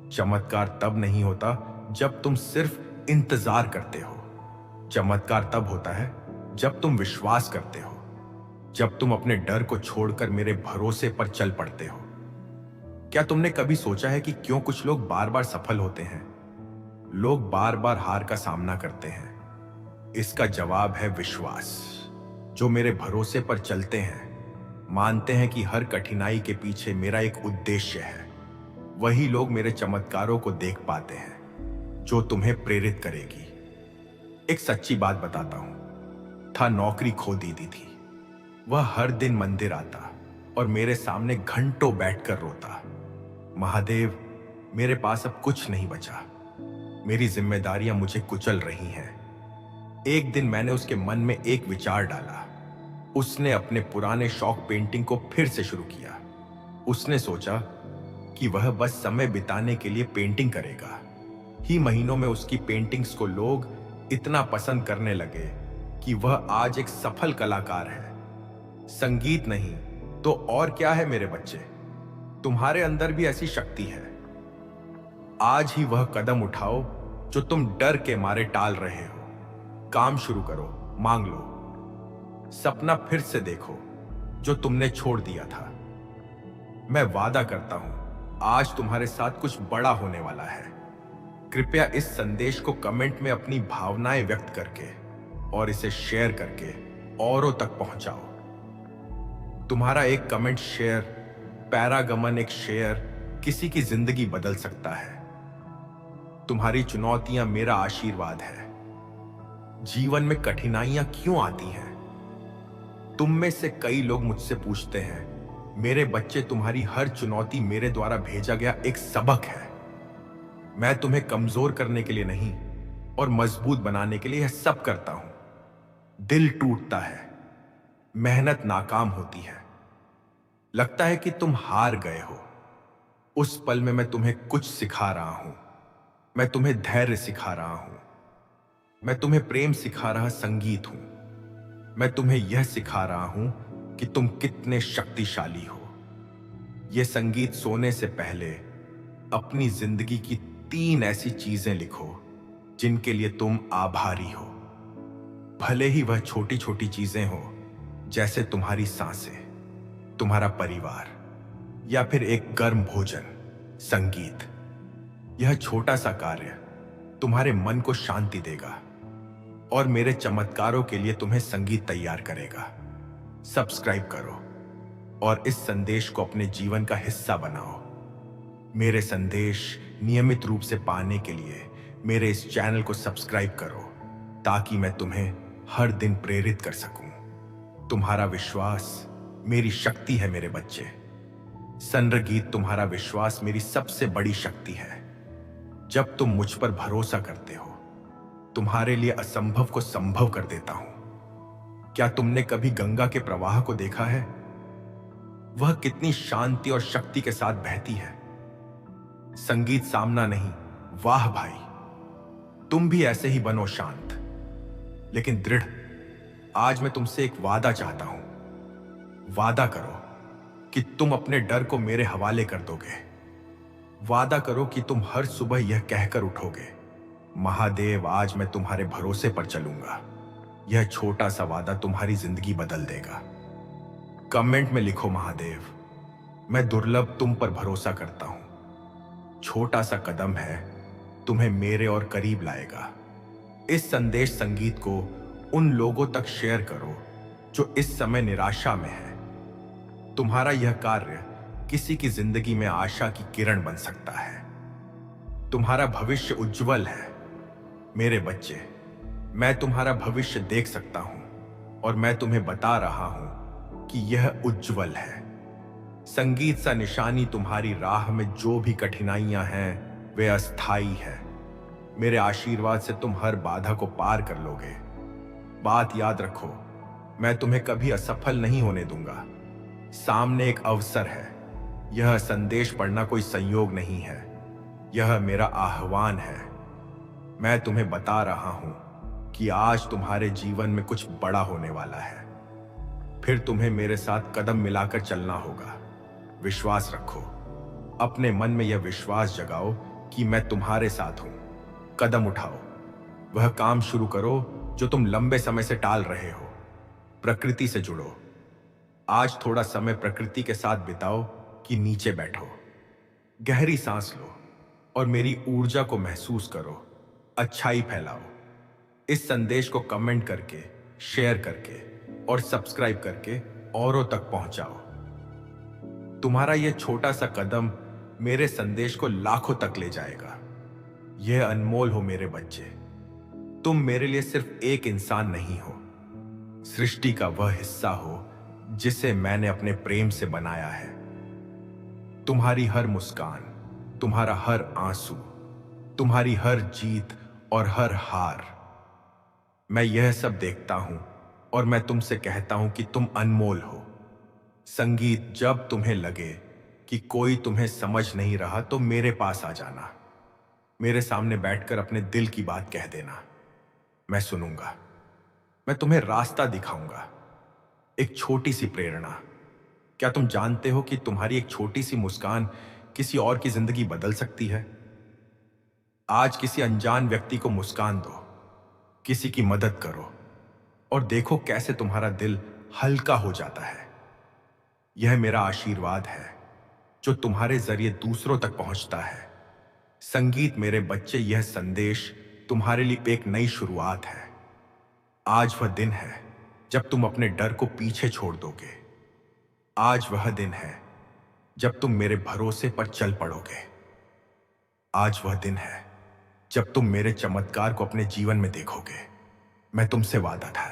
चमत्कार तब नहीं होता जब तुम सिर्फ इंतजार करते हो। चमत्कार तब होता है जब तुम विश्वास करते हो, जब तुम अपने डर को छोड़कर मेरे भरोसे पर चल पड़ते हो। क्या तुमने कभी सोचा है कि क्यों कुछ लोग बार बार सफल होते हैं, लोग बार बार हार का सामना करते हैं? इसका जवाब है विश्वास। जो मेरे भरोसे पर चलते हैं, मानते हैं कि हर कठिनाई के पीछे मेरा एक उद्देश्य है, वही लोग मेरे चमत्कारों को देख पाते हैं, जो तुम्हें प्रेरित करेगी। एक सच्ची बात बताता हूं, था नौकरी खो दी थी। वह हर दिन मंदिर आता और मेरे सामने घंटों बैठकर रोता, महादेव, मेरे पास अब कुछ नहीं बचा, मेरी जिम्मेदारियां मुझे कुचल रही हैं। एक दिन मैंने उसके मन में एक विचार डाला। उसने अपने पुराने शौक पेंटिंग को फिर से शुरू किया। उसने सोचा कि वह बस समय बिताने के लिए पेंटिंग करेगा। ही महीनों में उसकी पेंटिंग्स को लोग इतना पसंद करने लगे कि वह आज एक सफल कलाकार है। संगीत नहीं तो और क्या है मेरे बच्चे, तुम्हारे अंदर भी ऐसी शक्ति है। आज ही वह कदम उठाओ जो तुम डर के मारे टाल रहे हो। काम शुरू करो, मांग लो, सपना फिर से देखो जो तुमने छोड़ दिया था। मैं वादा करता हूं, आज तुम्हारे साथ कुछ बड़ा होने वाला है। कृपया इस संदेश को कमेंट में अपनी भावनाएं व्यक्त करके और इसे शेयर करके औरों तक पहुंचाओ। तुम्हारा एक कमेंट, शेयर, पैरागमन, एक शेयर किसी की जिंदगी बदल सकता है। तुम्हारी चुनौतियां मेरा आशीर्वाद है। जीवन में कठिनाइयां क्यों आती हैं? तुम में से कई लोग मुझसे पूछते हैं, मेरे बच्चे, तुम्हारी हर चुनौती मेरे द्वारा भेजा गया एक सबक है। मैं तुम्हें कमजोर करने के लिए नहीं और मजबूत बनाने के लिए यह सब करता हूं। दिल टूटता है, मेहनत नाकाम होती है, लगता है कि तुम हार गए हो। उस पल में मैं तुम्हें कुछ सिखा रहा हूं। मैं तुम्हें धैर्य सिखा रहा हूं। मैं तुम्हें प्रेम सिखा रहा संगीत हूं। मैं तुम्हें यह सिखा रहा हूं कि तुम कितने शक्तिशाली हो। यह संगीत सोने से पहले अपनी जिंदगी की 3 ऐसी चीजें लिखो जिनके लिए तुम आभारी हो। भले ही वह छोटी छोटी चीजें हो, जैसे तुम्हारी सांसें, तुम्हारा परिवार, या फिर एक गर्म भोजन। संगीत, यह छोटा सा कार्य तुम्हारे मन को शांति देगा और मेरे चमत्कारों के लिए तुम्हें संगीत तैयार करेगा। सब्सक्राइब करो और इस संदेश को अपने जीवन का हिस्सा बनाओ। मेरे संदेश नियमित रूप से पाने के लिए मेरे इस चैनल को सब्सक्राइब करो, ताकि मैं तुम्हें हर दिन प्रेरित कर सकूं। तुम्हारा विश्वास मेरी शक्ति है मेरे बच्चे। संगीत, तुम्हारा विश्वास मेरी सबसे बड़ी शक्ति है। जब तुम मुझ पर भरोसा करते हो, तुम्हारे लिए असंभव को संभव कर देता हूं। क्या तुमने कभी गंगा के प्रवाह को देखा है? वह कितनी शांति और शक्ति के साथ बहती है। संगीत सामना नहीं, वाह भाई, तुम भी ऐसे ही बनो, शांत लेकिन दृढ़। आज मैं तुमसे एक वादा चाहता हूं। वादा करो कि तुम अपने डर को मेरे हवाले कर दोगे। वादा करो कि तुम हर सुबह यह कहकर उठोगे, महादेव, आज मैं तुम्हारे भरोसे पर चलूंगा। यह छोटा सा वादा तुम्हारी जिंदगी बदल देगा। कमेंट में लिखो, महादेव, मैं दुर्लभ तुम पर भरोसा करता हूं। छोटा सा कदम है, तुम्हें मेरे और करीब लाएगा। इस संदेश संगीत को उन लोगों तक शेयर करो जो इस समय निराशा में है। तुम्हारा यह कार्य किसी की जिंदगी में आशा की किरण बन सकता है। तुम्हारा भविष्य उज्जवल है मेरे बच्चे। मैं तुम्हारा भविष्य देख सकता हूं। और मैं तुम्हें बता रहा हूं कि यह उज्जवल है। संगीत सा निशानी तुम्हारी राह में जो भी कठिनाइयां हैं वे अस्थाई है। मेरे आशीर्वाद से तुम हर बाधा को पार कर लोगे। बात याद रखो, मैं तुम्हें कभी असफल नहीं होने दूंगा। सामने एक अवसर है। यह संदेश पढ़ना कोई संयोग नहीं है, यह मेरा आह्वान है। मैं तुम्हें बता रहा हूं कि आज तुम्हारे जीवन में कुछ बड़ा होने वाला है। फिर तुम्हें मेरे साथ कदम मिलाकर चलना होगा। विश्वास रखो, अपने मन में यह विश्वास जगाओ कि मैं तुम्हारे साथ हूं। कदम उठाओ, वह काम शुरू करो जो तुम लंबे समय से टाल रहे हो। प्रकृति से जुड़ो। आज थोड़ा समय प्रकृति के साथ बिताओ कि नीचे बैठो। गहरी सांस लो और मेरी ऊर्जा को महसूस करो। अच्छाई फैलाओ। इस संदेश को कमेंट करके, शेयर करके और सब्सक्राइब करके औरों तक पहुंचाओ। तुम्हारा यह छोटा सा कदम मेरे संदेश को लाखों तक ले जाएगा। यह अनमोल हो मेरे बच्चे। तुम मेरे लिए सिर्फ एक इंसान नहीं हो, सृष्टि का वह हिस्सा हो जिसे मैंने अपने प्रेम से बनाया है। तुम्हारी हर मुस्कान, तुम्हारा हर आंसू, तुम्हारी हर जीत और हर हार, मैं यह सब देखता हूं और मैं तुमसे कहता हूं कि तुम अनमोल हो। संगीत, जब तुम्हें लगे कि कोई तुम्हें समझ नहीं रहा तो मेरे पास आ जाना। मेरे सामने बैठकर अपने दिल की बात कह देना। मैं सुनूंगा। मैं तुम्हें रास्ता दिखाऊंगा। एक छोटी सी प्रेरणा। क्या तुम जानते हो कि तुम्हारी एक छोटी सी मुस्कान किसी और की जिंदगी बदल सकती है? आज किसी अनजान व्यक्ति को मुस्कान दो, किसी की मदद करो और देखो कैसे तुम्हारा दिल हल्का हो जाता है। यह मेरा आशीर्वाद है जो तुम्हारे जरिए दूसरों तक पहुंचता है। संगीत मेरे बच्चे, यह संदेश तुम्हारे लिए एक नई शुरुआत है। आज वह दिन है जब तुम अपने डर को पीछे छोड़ दोगे। आज वह दिन है जब तुम मेरे भरोसे पर चल पड़ोगे। आज वह दिन है जब तुम मेरे चमत्कार को अपने जीवन में देखोगे। मैं तुमसे वादा था।